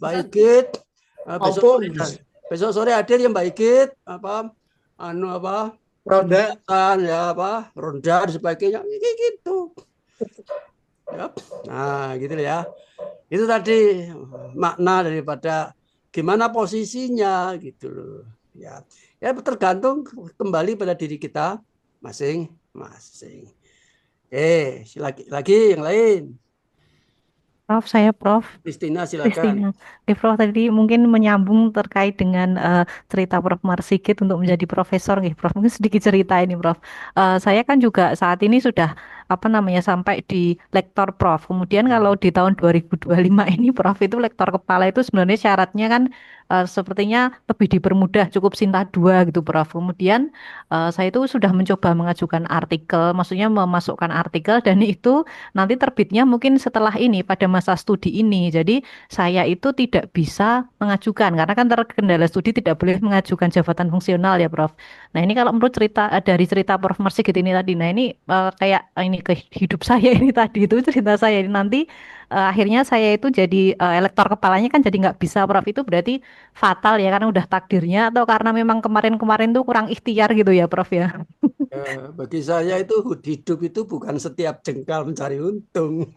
Mbah Higit. Besok sore hadir ya Mbah Higit apa ronda ya apa ronda dan sebagainya gitu. Yep. Nah, gitu ya. Itu tadi makna daripada gimana posisinya gitu loh. Ya, tergantung kembali pada diri kita masing-masing. Lagi yang lain. Prof, saya Prof. Kristina, silakan. Kristina. Oke, Prof, tadi mungkin menyambung terkait dengan cerita Prof Marsigit untuk menjadi profesor, nih, Prof. Mungkin sedikit cerita ini, Prof. Saya kan juga saat ini sudah sampai di lektor Prof. Kemudian kalau di tahun 2025 ini Prof itu lektor kepala itu sebenarnya syaratnya kan sepertinya lebih dipermudah, cukup Sinta 2 gitu, Prof. Kemudian saya itu sudah mencoba mengajukan artikel, maksudnya memasukkan artikel dan itu nanti terbitnya mungkin setelah ini pada masa studi ini. Jadi saya itu tidak bisa mengajukan karena kan terkendala studi tidak boleh mengajukan jabatan fungsional ya Prof. Nah ini kalau menurut cerita dari cerita Prof Marsigit ini tadi, nah ini kayak ini ke hidup saya ini tadi itu cerita saya ini nanti akhirnya saya itu jadi elektor kepalanya kan jadi nggak bisa Prof, itu berarti fatal ya karena udah takdirnya atau karena memang kemarin-kemarin tuh kurang ikhtiar gitu ya Prof ya. Bagi saya itu hidup itu bukan setiap jengkal mencari untung.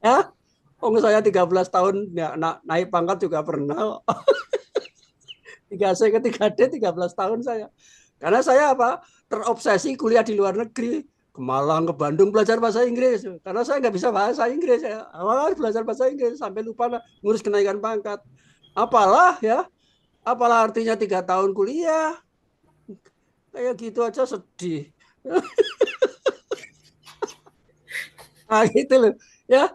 Ya, saya 13 tahun ya, naik pangkat juga pernah. 3C ke 3D 13 tahun saya. Karena saya terobsesi kuliah di luar negeri, ke Malang, ke Bandung belajar bahasa Inggris. Karena saya nggak bisa bahasa Inggris, saya awalnya belajar bahasa Inggris sampai lupa ngurus kenaikan pangkat. Apalah artinya 3 tahun kuliah kayak gitu aja sedih. Nah gitu loh ya,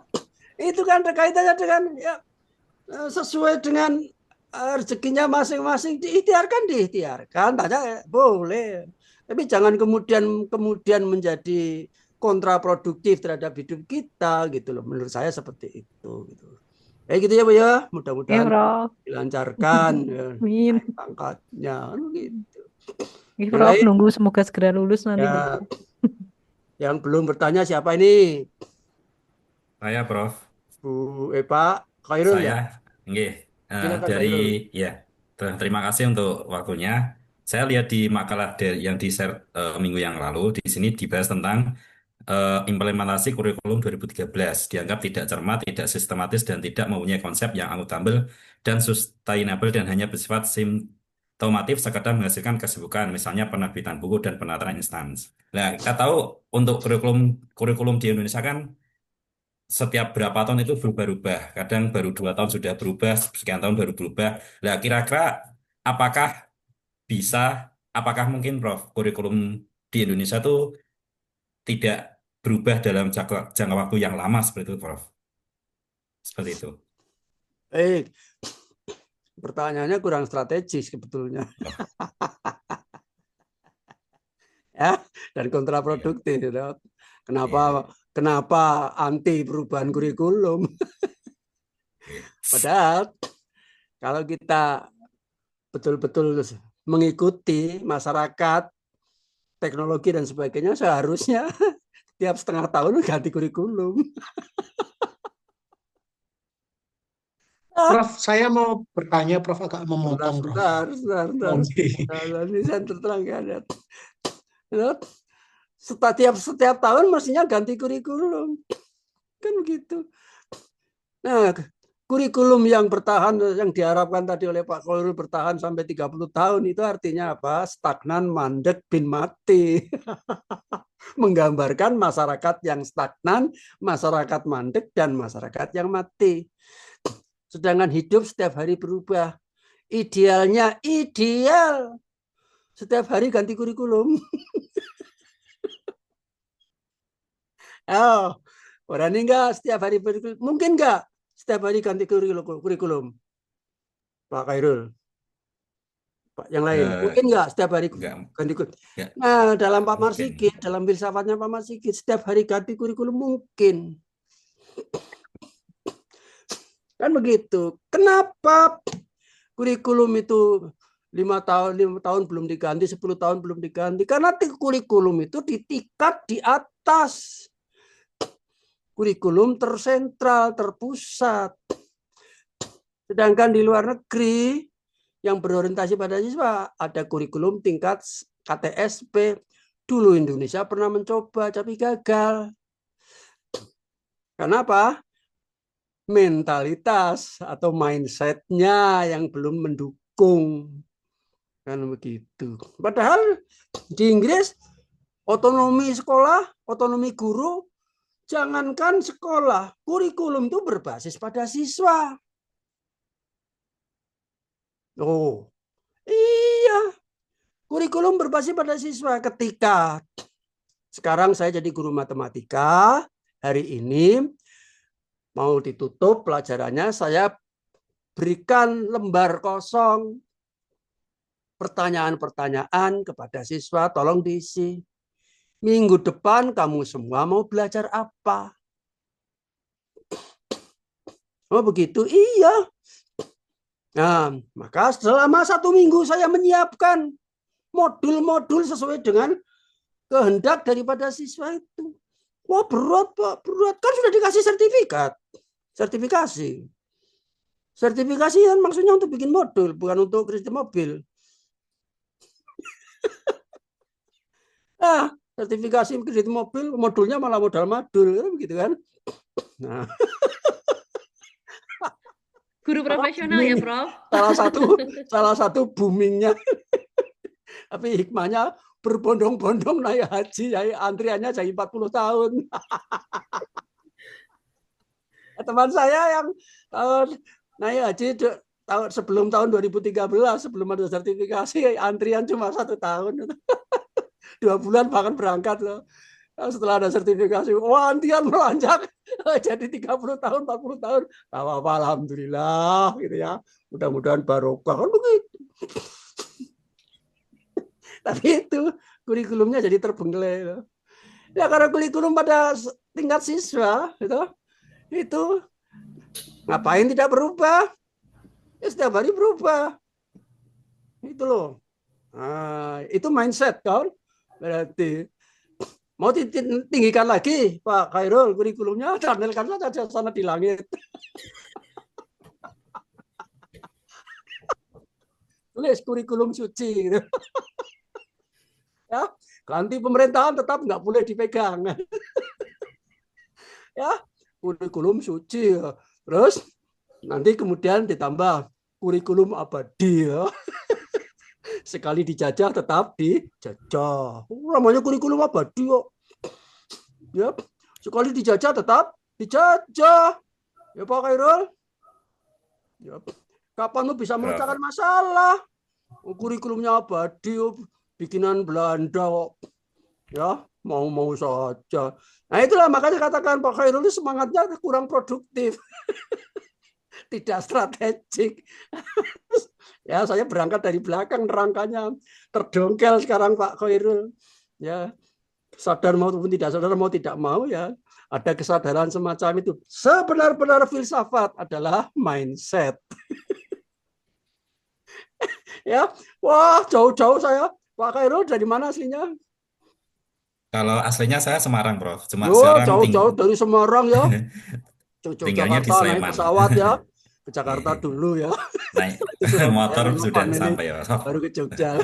itu kan kaitannya dengan ya, sesuai dengan rezekinya masing-masing, diikhtiarkan tanya boleh, tapi jangan kemudian menjadi kontraproduktif terhadap hidup kita gitu loh, menurut saya seperti itu gitu. Kayak gitu ya Bu ya, mudah-mudahan dilancarkan ya, pangkatnya gitu. Prof, nunggu semoga segera lulus nanti. Ya, yang belum bertanya siapa ini? Saya Prof. Bu Pak Khairul Saya, nggih, Silakan, dari Khairul. ya. Terima kasih untuk waktunya. Saya lihat di makalah yang di-share minggu yang lalu, di sini dibahas tentang implementasi kurikulum 2013 dianggap tidak cermat, tidak sistematis, dan tidak mempunyai konsep yang akuntabel dan sustainable dan hanya bersifat simptomatif sekedar menghasilkan kesibukan, misalnya penerbitan buku dan penataan instansi. Nah, kita tahu untuk kurikulum di Indonesia kan setiap berapa tahun itu berubah-ubah. Kadang baru 2 tahun sudah berubah, sekian tahun baru berubah. Nah, kira-kira apakah mungkin Prof, kurikulum di Indonesia itu tidak berubah dalam jangka waktu yang lama seperti itu, Prof? Seperti itu. Pertanyaannya kurang strategis sebetulnya. Ya, dan kontraproduktif. Ya. Kenapa anti perubahan kurikulum? Padahal kalau kita betul-betul mengikuti masyarakat, teknologi dan sebagainya, seharusnya tiap setengah tahun ganti kurikulum. Prof, saya mau bertanya, Prof, agak memotong. Sebentar. Ini saya terang ya. Setiap tahun mestinya ganti kurikulum. Kan begitu. Nah, kurikulum yang bertahan, yang diharapkan tadi oleh Pak Khairul bertahan sampai 30 tahun, itu artinya apa? Stagnan, mandek, bin mati. Menggambarkan masyarakat yang stagnan, masyarakat mandek, dan masyarakat yang mati. Sedangkan hidup setiap hari berubah. Idealnya ideal. Setiap hari ganti kurikulum. Oh, berani enggak setiap hari kurikulum? Mungkin enggak setiap hari ganti kurikulum? Pak Khairul. Pak yang lain. Mungkin enggak setiap hari ganti kurikulum? Nah, dalam Pak Marsigit, dalam filsafatnya Pak Marsigit, setiap hari ganti kurikulum mungkin. Kan begitu. Kenapa kurikulum itu 5 tahun belum diganti, 10 tahun belum diganti? Karena kurikulum itu di tingkat di atas. Kurikulum tersentral, terpusat. Sedangkan di luar negeri yang berorientasi pada siswa ada kurikulum tingkat KTSP. Dulu Indonesia pernah mencoba tapi gagal. Kenapa? Mentalitas atau mindsetnya yang belum mendukung. Kan begitu. Padahal di Inggris otonomi sekolah, otonomi guru jangankan sekolah, kurikulum itu berbasis pada siswa. Oh, iya. Kurikulum berbasis pada siswa. Ketika sekarang saya jadi guru matematika, hari ini mau ditutup pelajarannya, saya berikan lembar kosong, pertanyaan-pertanyaan kepada siswa, tolong diisi. Minggu depan kamu semua mau belajar apa? Oh begitu? Iya. Nah, maka selama 1 minggu saya menyiapkan modul-modul sesuai dengan kehendak daripada siswa itu. Wah berat Pak, berat. Kan sudah dikasih sertifikat. Sertifikasi kan maksudnya untuk bikin modul, bukan untuk kredit mobil. Sertifikasi kredit mobil, modulnya malah modal madul, kan begitu kan? Nah. Guru profesional ya, Prof. Salah satu boomingnya. Tapi hikmahnya berbondong-bondong naik haji, ya, antriannya jadi 40 tahun. Teman saya yang naik haji sebelum tahun 2013, sebelum ada sertifikasi, antrian cuma 1 tahun. 2 bulan bahkan berangkat loh. Setelah ada sertifikasi, wah antrian melonjak jadi 30 tahun, 40 tahun. Apa-apa, alhamdulillah gitu ya. Mudah-mudahan barokah kan begitu. Tapi itu kurikulumnya jadi terbengkelai. Ya karena kurikulum pada tingkat siswa itu ngapain tidak berubah? Ya setiap hari berubah. Itu loh. Nah, itu mindset kan? Berarti mau tinggikan lagi Pak Khairul kurikulumnya, channelkan saja sana di langit. Tulis kurikulum suci gitu. Ya, ganti pemerintahan tetap nggak boleh dipegang. Ya, kurikulum suci. Ya. Terus nanti kemudian ditambah kurikulum abadi ya. Sekali dijajah tetap dijajah. Namanya kurikulum abadi kok. Ya, sekali dijajah tetap dijajah. Ya Pak Khairul. Ya, kapan lu bisa memecahkan masalah? Kurikulumnya abadi, bikinan Belanda kok. Ya, mau-mau saja. Nah itulah makanya katakan Pak Khairul itu semangatnya kurang produktif. Tidak strategik. Ya, saya berangkat dari belakang nerangkanya. Terdongkel sekarang Pak Khairul. Ya, sadar maupun tidak sadar, mau tidak mau ya, ada kesadaran semacam itu. Sebenar-benar filsafat adalah mindset. Ya, wah jauh-jauh saya. Pak Khairul dari mana aslinya? Kalau aslinya saya Semarang, Prof. Cuma Oh, sekarang jauh-jauh dari Semarang ya. tinggalnya di Jakarta naik Sleman. pesawat ya. Ke Jakarta dulu ya. Naik motor sudah sampai ya, Prof. Baru ke Jogja.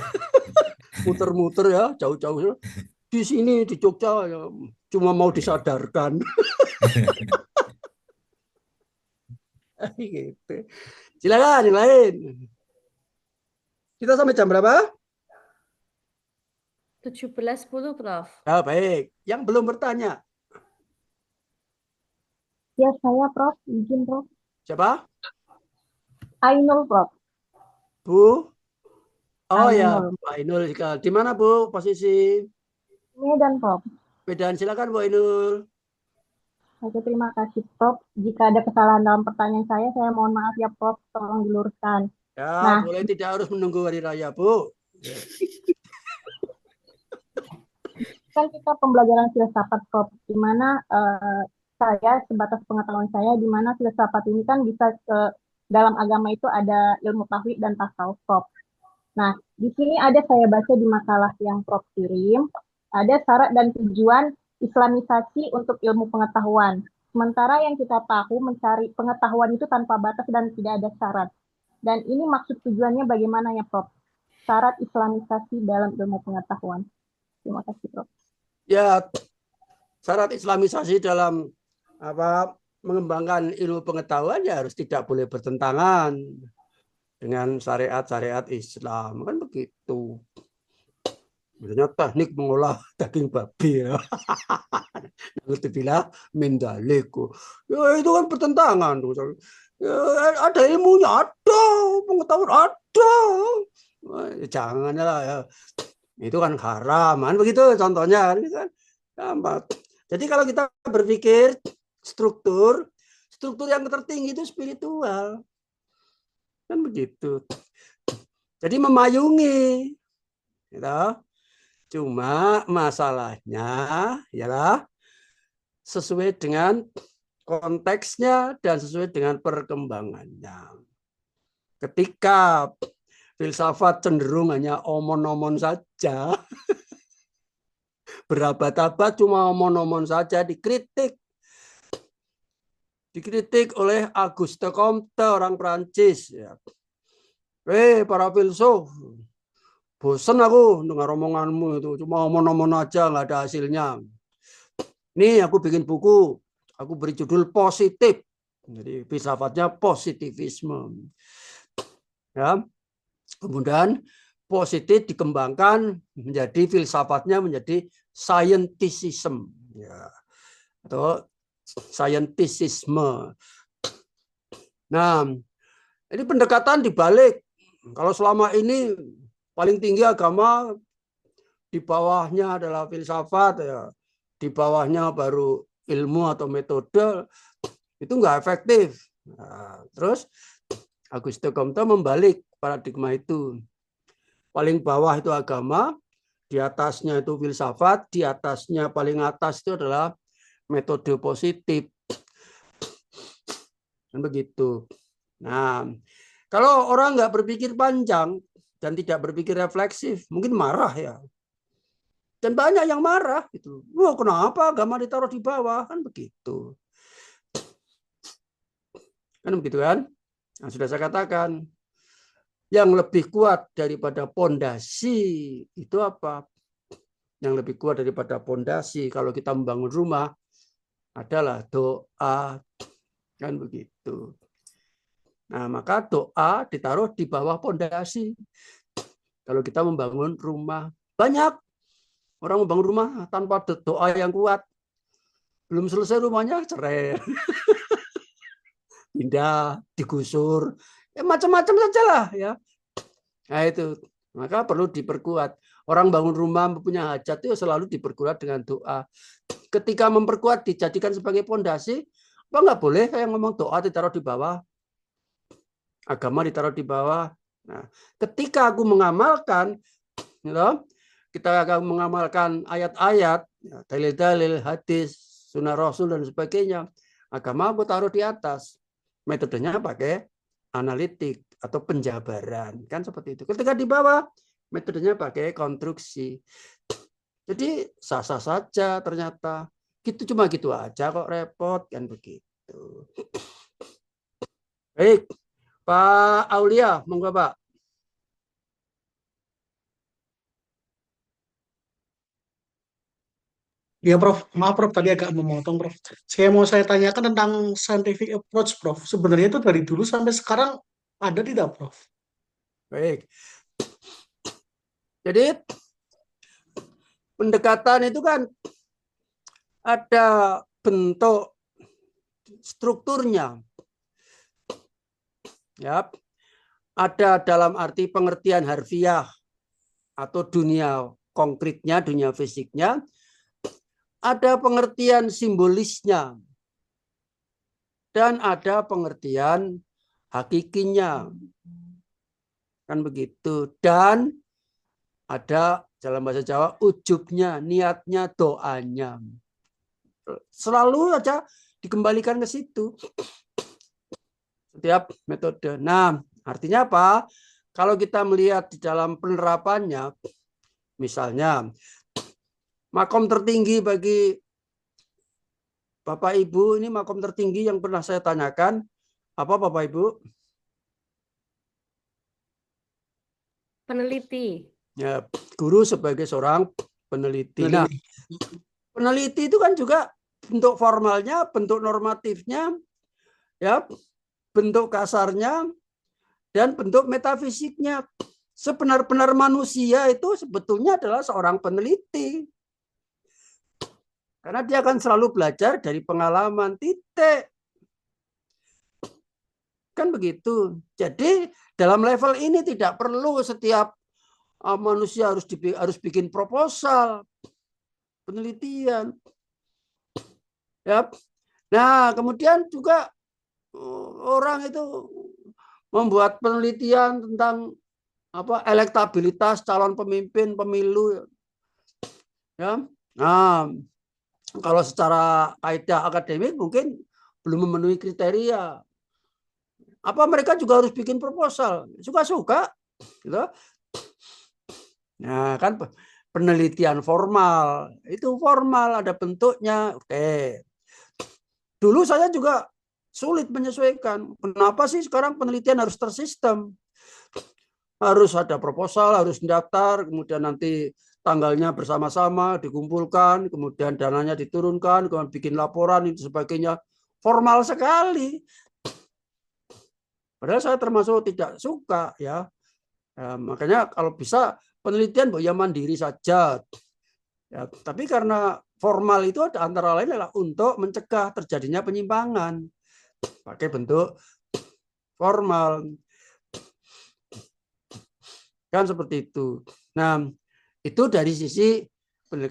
Muter-muter ya, jauh-jauh. Di sini di Jogja ya, cuma mau disadarkan. Gitu. Silakan yang lain. Kita sampai jam berapa? 17.10, Prof. Ya, baik. Yang belum bertanya. Ya, saya Prof. Izin, Prof. Siapa? Ainul, Prof. Bu? Oh Ainul. ya, Bu Ainul. Di mana Bu posisi? Medan, Prof. Medan, silakan Bu Ainul. Oke, terima kasih, Prof. Jika ada kesalahan dalam pertanyaan saya mohon maaf ya, Prof. Tolong diluruskan. Ya, boleh tidak harus menunggu hari raya, Bu. Kan kita pembelajaran filsafat, Prof. Di mana saya, sebatas pengetahuan saya, di mana filsafat ini kan bisa dalam agama itu ada ilmu tauhid dan tasawuf, Prof. Nah, di sini ada saya baca di makalah yang Prof kirim, ada syarat dan tujuan Islamisasi untuk ilmu pengetahuan. Sementara yang kita tahu mencari pengetahuan itu tanpa batas dan tidak ada syarat. Dan ini maksud tujuannya bagaimana ya, Prof? Syarat Islamisasi dalam ilmu pengetahuan. Terima kasih, Prof. Ya, syarat Islamisasi dalam mengembangkan ilmu pengetahuan ya harus tidak boleh bertentangan dengan syariat-syariat Islam, kan begitu. Misalnya teknik mengolah daging babi. Ya. Naudzubillah min dzaliku. Ya, itu kan bertentangan. Ya, ada ilmunya, ada pengetahuan, ada. Janganlah ya. Itu kan haram, kan begitu contohnya kan. Jadi kalau kita berpikir struktur yang tertinggi itu spiritual. Kan begitu. Jadi memayungi. Gitu. Cuma masalahnya ialah sesuai dengan konteksnya dan sesuai dengan perkembangannya. Ketika filsafat cenderung hanya omon-omon saja, berabad-abad cuma omon-omon saja, dikritik oleh Auguste Comte, orang Prancis. Ya. Para filsuf, bosan aku dengar omonganmu itu, cuma omon-omon aja, nggak ada hasilnya. Nih aku bikin buku, aku beri judul Positif. Jadi filsafatnya positivisme. Ya. Kemudian positif dikembangkan menjadi filsafatnya menjadi scienticism. Ya. Atau scientisisme. Nah, ini pendekatan dibalik. Kalau selama ini paling tinggi agama, di bawahnya adalah filsafat, ya. Di bawahnya baru ilmu atau metode, itu nggak efektif. Nah, terus Auguste Comte membalik paradigma itu. Paling bawah itu agama, di atasnya itu filsafat, di atasnya paling atas itu adalah metode positif. Dan begitu. Nah, kalau orang nggak berpikir panjang dan tidak berpikir refleksif, mungkin marah ya. Dan banyak yang marah gitu. Wah, kenapa agama ditaruh di bawah? Kan begitu. Kan begitu kan? Nah, sudah saya katakan, yang lebih kuat daripada pondasi itu apa? Yang lebih kuat daripada pondasi kalau kita membangun rumah adalah doa. Kan begitu. Nah, maka doa ditaruh di bawah pondasi. Kalau kita membangun rumah, banyak orang membangun rumah tanpa doa yang kuat. Belum selesai rumahnya cerai. Pindah, digusur, ya macam-macam sajalah ya. Nah itu, maka perlu diperkuat. Orang bangun rumah punya hajat itu selalu diperkuat dengan doa. Ketika memperkuat dijadikan sebagai pondasi, apa nggak boleh yang ngomong doa ditaruh di bawah, agama ditaruh di bawah. Nah, ketika aku mengamalkan, kita akan mengamalkan ayat-ayat, dalil-dalil, hadis, sunnah Rasul dan sebagainya, agama aku taruh di atas. Metodenya pakai analitik atau penjabaran, kan seperti itu. Ketika di bawah, metodenya pakai konstruksi. Jadi sah-sah saja ternyata. Gitu cuma gitu aja kok repot kan begitu. Baik, Pak Aulia, monggo Pak. Ya Prof, maaf Prof tadi agak memotong Prof. Saya tanyakan tentang scientific approach Prof. Sebenarnya itu dari dulu sampai sekarang ada tidak Prof? Baik. Jadi pendekatan itu kan ada bentuk strukturnya. Ya. Ada dalam arti pengertian harfiah atau dunia konkretnya, dunia fisiknya. Ada pengertian simbolisnya dan ada pengertian hakikinya, kan begitu. Dan ada dalam bahasa Jawa ujubnya, niatnya, doanya. Selalu aja dikembalikan ke situ. Setiap metode. Nah, artinya apa? Kalau kita melihat di dalam penerapannya, misalnya makom tertinggi bagi Bapak Ibu, ini makom tertinggi yang pernah saya tanyakan. Apa Bapak Ibu? Peneliti. Ya, guru sebagai seorang peneliti. Nah, peneliti itu kan juga bentuk formalnya, bentuk normatifnya, ya, bentuk kasarnya, dan bentuk metafisiknya. sebenar-benar manusia itu sebetulnya adalah seorang peneliti. Karena dia akan selalu belajar dari pengalaman, titik. Kan begitu. Jadi dalam level ini tidak perlu setiap manusia harus bikin proposal penelitian. Ya. Nah, kemudian juga orang itu membuat penelitian tentang elektabilitas calon pemimpin pemilu. Ya. Nah, kalau secara kaidah akademik mungkin belum memenuhi kriteria. Apa mereka juga harus bikin proposal? Suka-suka, gitu. Nah, kan penelitian formal, itu formal, ada bentuknya. Oke. Dulu saya juga sulit menyesuaikan. Kenapa sih sekarang penelitian harus tersistem? Harus ada proposal, harus mendaftar, kemudian nanti tanggalnya bersama-sama dikumpulkan, kemudian dananya diturunkan, kemudian bikin laporan, itu sebagainya. Formal sekali. Padahal saya termasuk tidak suka, ya. Makanya kalau bisa penelitian ya mandiri saja. Ya, tapi karena formal itu antara lain adalah untuk mencegah terjadinya penyimpangan pakai bentuk formal. Kan seperti itu. Nah, itu dari sisi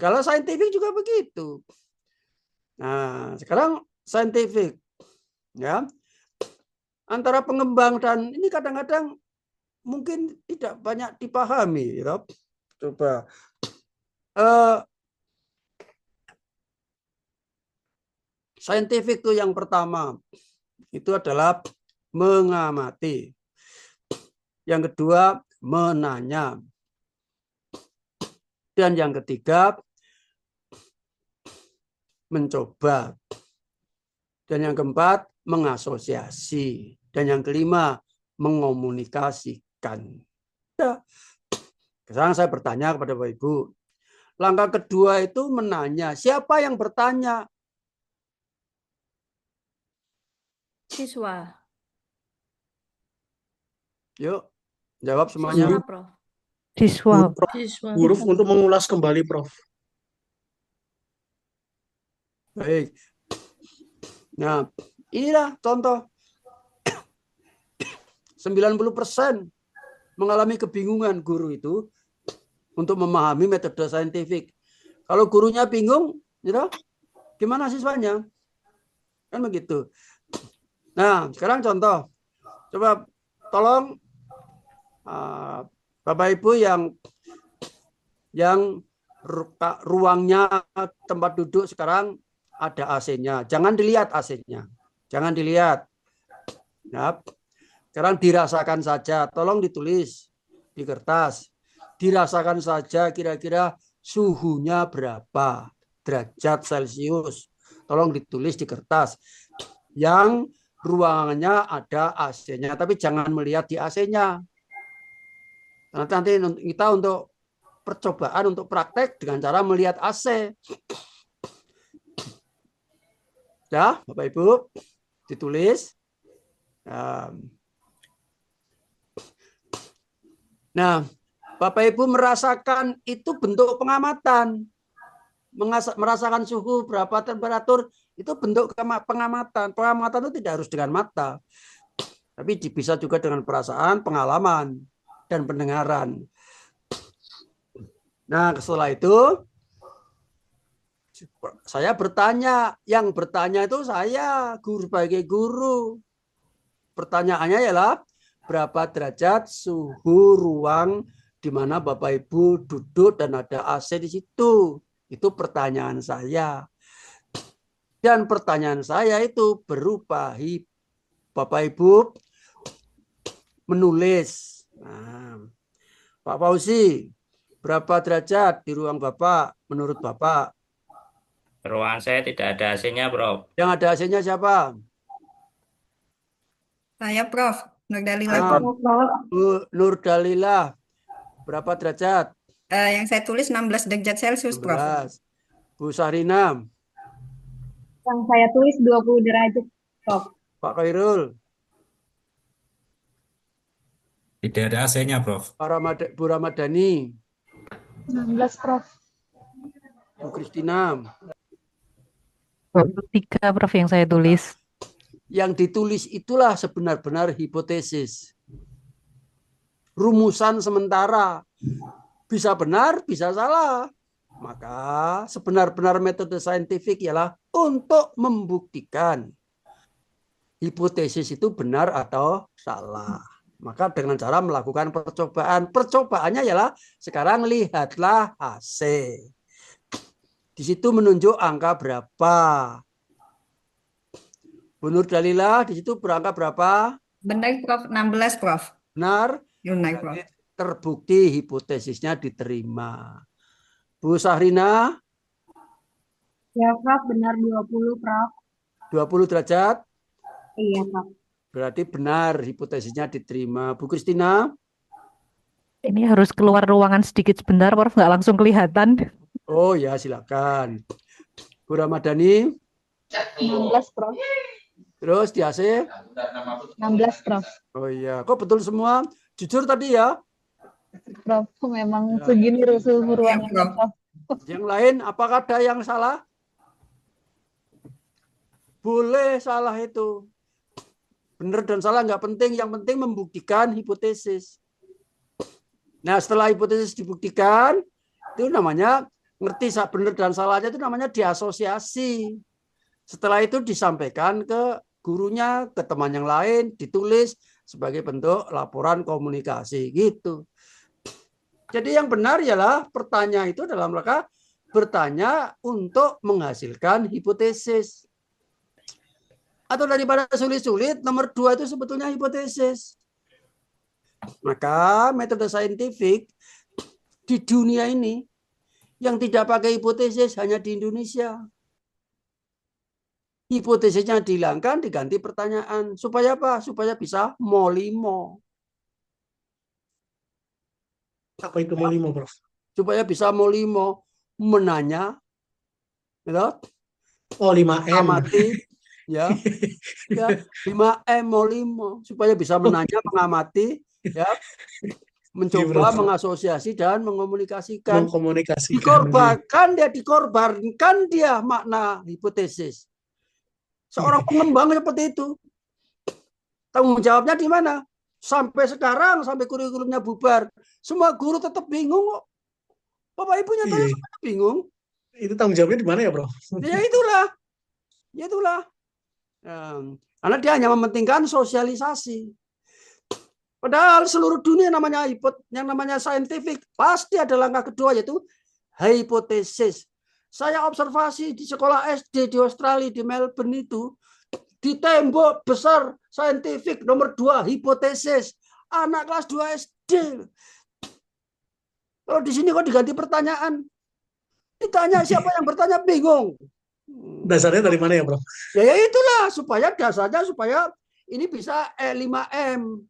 kalau saintifik juga begitu. Nah, sekarang saintifik, ya. Antara pengembang dan ini kadang-kadang mungkin tidak banyak dipahami, ya. Coba saintifik itu yang pertama itu adalah mengamati. Yang kedua menanya. Dan yang ketiga mencoba. Dan yang keempat mengasosiasi. Dan yang kelima mengomunikasikan. Sekarang saya bertanya kepada Bapak Ibu. Langkah kedua itu menanya. Siapa yang bertanya? Siswa. Yuk, jawab semuanya. Siswa, Prof. Siswa. Guru untuk mengulas kembali, Prof. Baik. Nah, inilah contoh. 90% mengalami kebingungan guru itu untuk memahami metode saintifik. Kalau gurunya bingung, gitu, gimana siswanya? Kan begitu. Nah, sekarang contoh. Coba tolong Bapak Ibu yang ruangnya tempat duduk sekarang ada AC-nya. Jangan dilihat AC-nya. Jangan dilihat. Nah, sekarang dirasakan saja. Tolong ditulis di kertas. Dirasakan saja kira-kira suhunya berapa derajat Celcius. Tolong ditulis di kertas. Yang ruangannya ada AC-nya, tapi jangan melihat di AC-nya. Nanti kita untuk percobaan, untuk praktek dengan cara melihat AC. Ya, Bapak Ibu, ditulis. Nah, Bapak Ibu merasakan itu bentuk pengamatan. Merasakan suhu, berapa temperatur, itu bentuk pengamatan. Pengamatan itu tidak harus dengan mata. Tapi bisa juga dengan perasaan, pengalaman, dan pendengaran. Nah, setelah itu, saya bertanya. Yang bertanya itu saya, guru sebagai guru. Pertanyaannya ialah, berapa derajat suhu ruang di mana Bapak Ibu duduk dan ada AC di situ? Itu pertanyaan saya. Dan pertanyaan saya itu berupa Bapak Ibu menulis. Nah, Pak Fauzi, berapa derajat di ruang Bapak menurut Bapak? Ruangan saya tidak ada AC-nya, Prof. Yang ada AC-nya siapa? Saya, Prof. Nur Dalila. Nur Dalila, berapa derajat? Yang saya tulis 16 derajat Celcius, Prof. 16. Bu Sahrina. Yang saya tulis 20 derajat, Prof. Pak Khairul. Tidak ada AC-nya, Prof. Bu Ramadhani, 19, Prof. Bu Kristina. 23 Prof yang saya tulis. Yang ditulis itulah sebenar-benar hipotesis. Rumusan sementara. Bisa benar, bisa salah. Maka sebenar-benar metode saintifik ialah untuk membuktikan hipotesis itu benar atau salah. Maka dengan cara melakukan percobaan. Percobaannya ialah sekarang lihatlah AC. Di situ menunjuk angka berapa. Bu Nur Dalila, di situ berangka berapa? Benar, Prof. 16, Prof. Benar? Benar, Prof. Terbukti hipotesisnya diterima. Bu Sahrina? Ya, Prof. Benar 20, Prof. 20 derajat? Iya, Prof. Berarti benar hipotesisnya diterima. Bu Kristina? Ini harus keluar ruangan sedikit sebentar, Prof. Nggak langsung kelihatan. Oh ya, silakan. Bu Ramadhani? 16, Prof. Terus di AC? 16, Prof. Oh iya, kok betul semua? Jujur tadi ya? Prof, memang segini rusuh ruangan, Prof. Yang lain, apakah ada yang salah? Boleh salah itu. Benar dan salah nggak penting, yang penting membuktikan hipotesis. Nah, setelah hipotesis dibuktikan, itu namanya ngerti benar dan salahnya itu namanya diasosiasi. Setelah itu disampaikan ke gurunya, ke teman yang lain, ditulis sebagai bentuk laporan komunikasi gitu. Jadi yang benar ialah pertanyaan itu dalam rangka bertanya untuk menghasilkan hipotesis. Atau daripada sulit-sulit, nomor 2 itu sebetulnya hipotesis. Maka metode saintifik di dunia ini yang tidak pakai hipotesis hanya di Indonesia. Hipotesisnya dihilangkan, diganti pertanyaan. Supaya apa? Supaya bisa molimo. Apa itu molimo, Prof? Supaya bisa molimo, menanya, gitu? Oh, 5M. Amati, ya, 5M molimo, supaya bisa menanya, mengamati, ya, mencoba mengasosiasi dan mengomunikasikan. Dikorbankan dia makna hipotesis. Seorang pengembang seperti itu. Tanggung jawabnya di mana? Sampai sekarang, sampai kurikulumnya bubar, semua guru tetap bingung kok. Bapak Ibunya bingung. Itu tanggung jawabnya di mana ya, Bro? Ya itulah. Karena dia hanya mementingkan sosialisasi. Padahal seluruh dunia yang namanya saintifik pasti ada langkah kedua, yaitu hipotesis. Saya observasi di sekolah SD di Australia, di Melbourne itu, di tembok besar saintifik nomor 2 hipotesis. Anak kelas 2 SD. Kalau di sini kok diganti pertanyaan. Ditanya siapa yang bertanya, bingung. Dasarnya dari mana ya, Bro? Ya itulah, dasarnya supaya ini bisa 5M.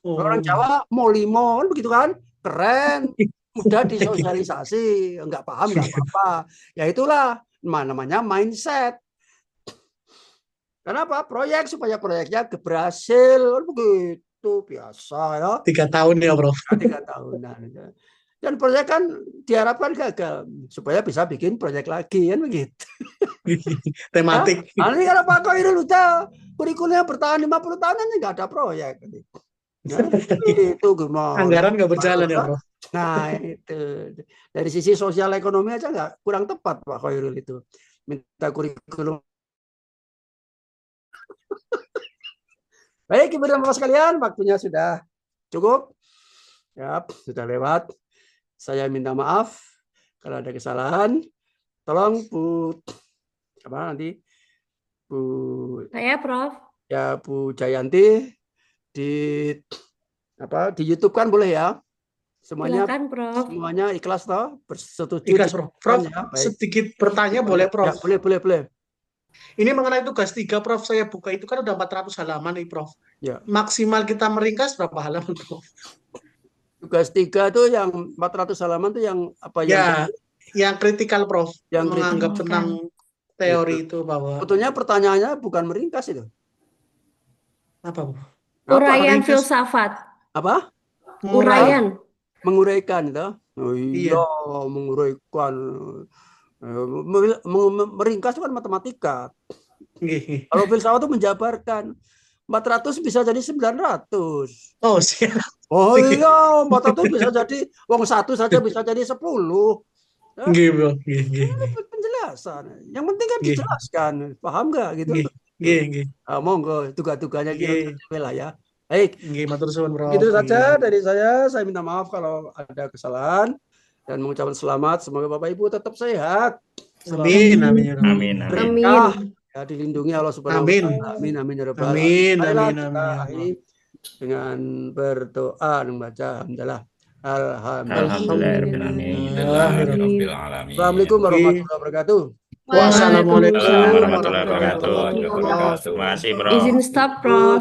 Orang Jawa molimo, begitu kan? Keren, mudah disosialisasi, nggak paham nggak apa-apa. Ya itulah namanya mindset. Kenapa? Proyek supaya proyeknya berhasil, begitu biasa ya. 3 tahun ya, Bro. 3 tahunan. Dan proyek kan diharapkan gagal supaya bisa bikin proyek lagi kan begitu. Tematik. Nah, ini kalau Pak Khairul udah kurikulumnya bertahan 50 tahun ini nggak ada proyek. Nah, itu gimana? Anggaran nggak berjalan ya, Bro. Nah, itu dari sisi sosial ekonomi aja nggak kurang tepat Pak Khairul itu minta kurikulum. Baik, Ibu dan Bapak sekalian, waktunya sudah cukup. Ya, sudah lewat. Saya minta maaf kalau ada kesalahan. Tolong Bu nanti Bu Saya, Prof. Ya, Bu Jayanti di YouTube kan boleh ya? Semuanya Silakan, Prof. Semuanya ikhlas toh? Bersetuju. Ikhlas, Prof. Prof, ya? sedikit bertanya boleh, Prof? Ya, boleh. Ini mengenai tugas 3, Prof. Saya buka itu kan udah 400 halaman nih, Prof. Ya. Maksimal kita meringkas berapa halaman, Prof? Tugas 3 tuh yang 400 halaman tuh yang apa ya? Yang kritikal, Prof. Yang menganggap kritikal. tentang teori itu bahwa. Sebetulnya pertanyaannya bukan meringkas itu. Apa, Bu? Uraian filsafat. Apa? Uraian. Menguraikan itu. Oh Iya. iya, menguraikan. Meringkas itu kan matematika. Nggih. Kalau filsafat itu menjabarkan. 400 bisa jadi 900. Oh, siap. Oh iya, 400 bisa jadi, wong satu saja bisa jadi 10. Nggih, Bro. Nggih. Penjelasan. Yang penting kan Nggih. dijelaskan. Paham nggak gitu? Nggih. Monggo, tugas-tugasnya Nggih. kita lah ya. Baik. Nggih, matur suwun, Prof. Begitu saja Nggih. dari saya minta maaf kalau ada kesalahan dan mengucapkan selamat. Semoga Bapak Ibu tetap sehat. Amin, amin, ya Rabbal Amin, amin. Berkah, ya dilindungi Allah Subhanahu wa Amin. taala. Amin, amin ya rabbal Amin, Marilah amin, kita amin, ya akhiri dengan berdoa dan membaca alhamdulillah. Alhamdulillahirabbil alamin. Assalamualaikum warahmatullahi wabarakatuh. Wassalamualaikum Waalaikumsalam warahmatullahi warahmatullahi wabarakatuh. wabarakatuh. Terima kasih, Bro. Izin stop, Prof.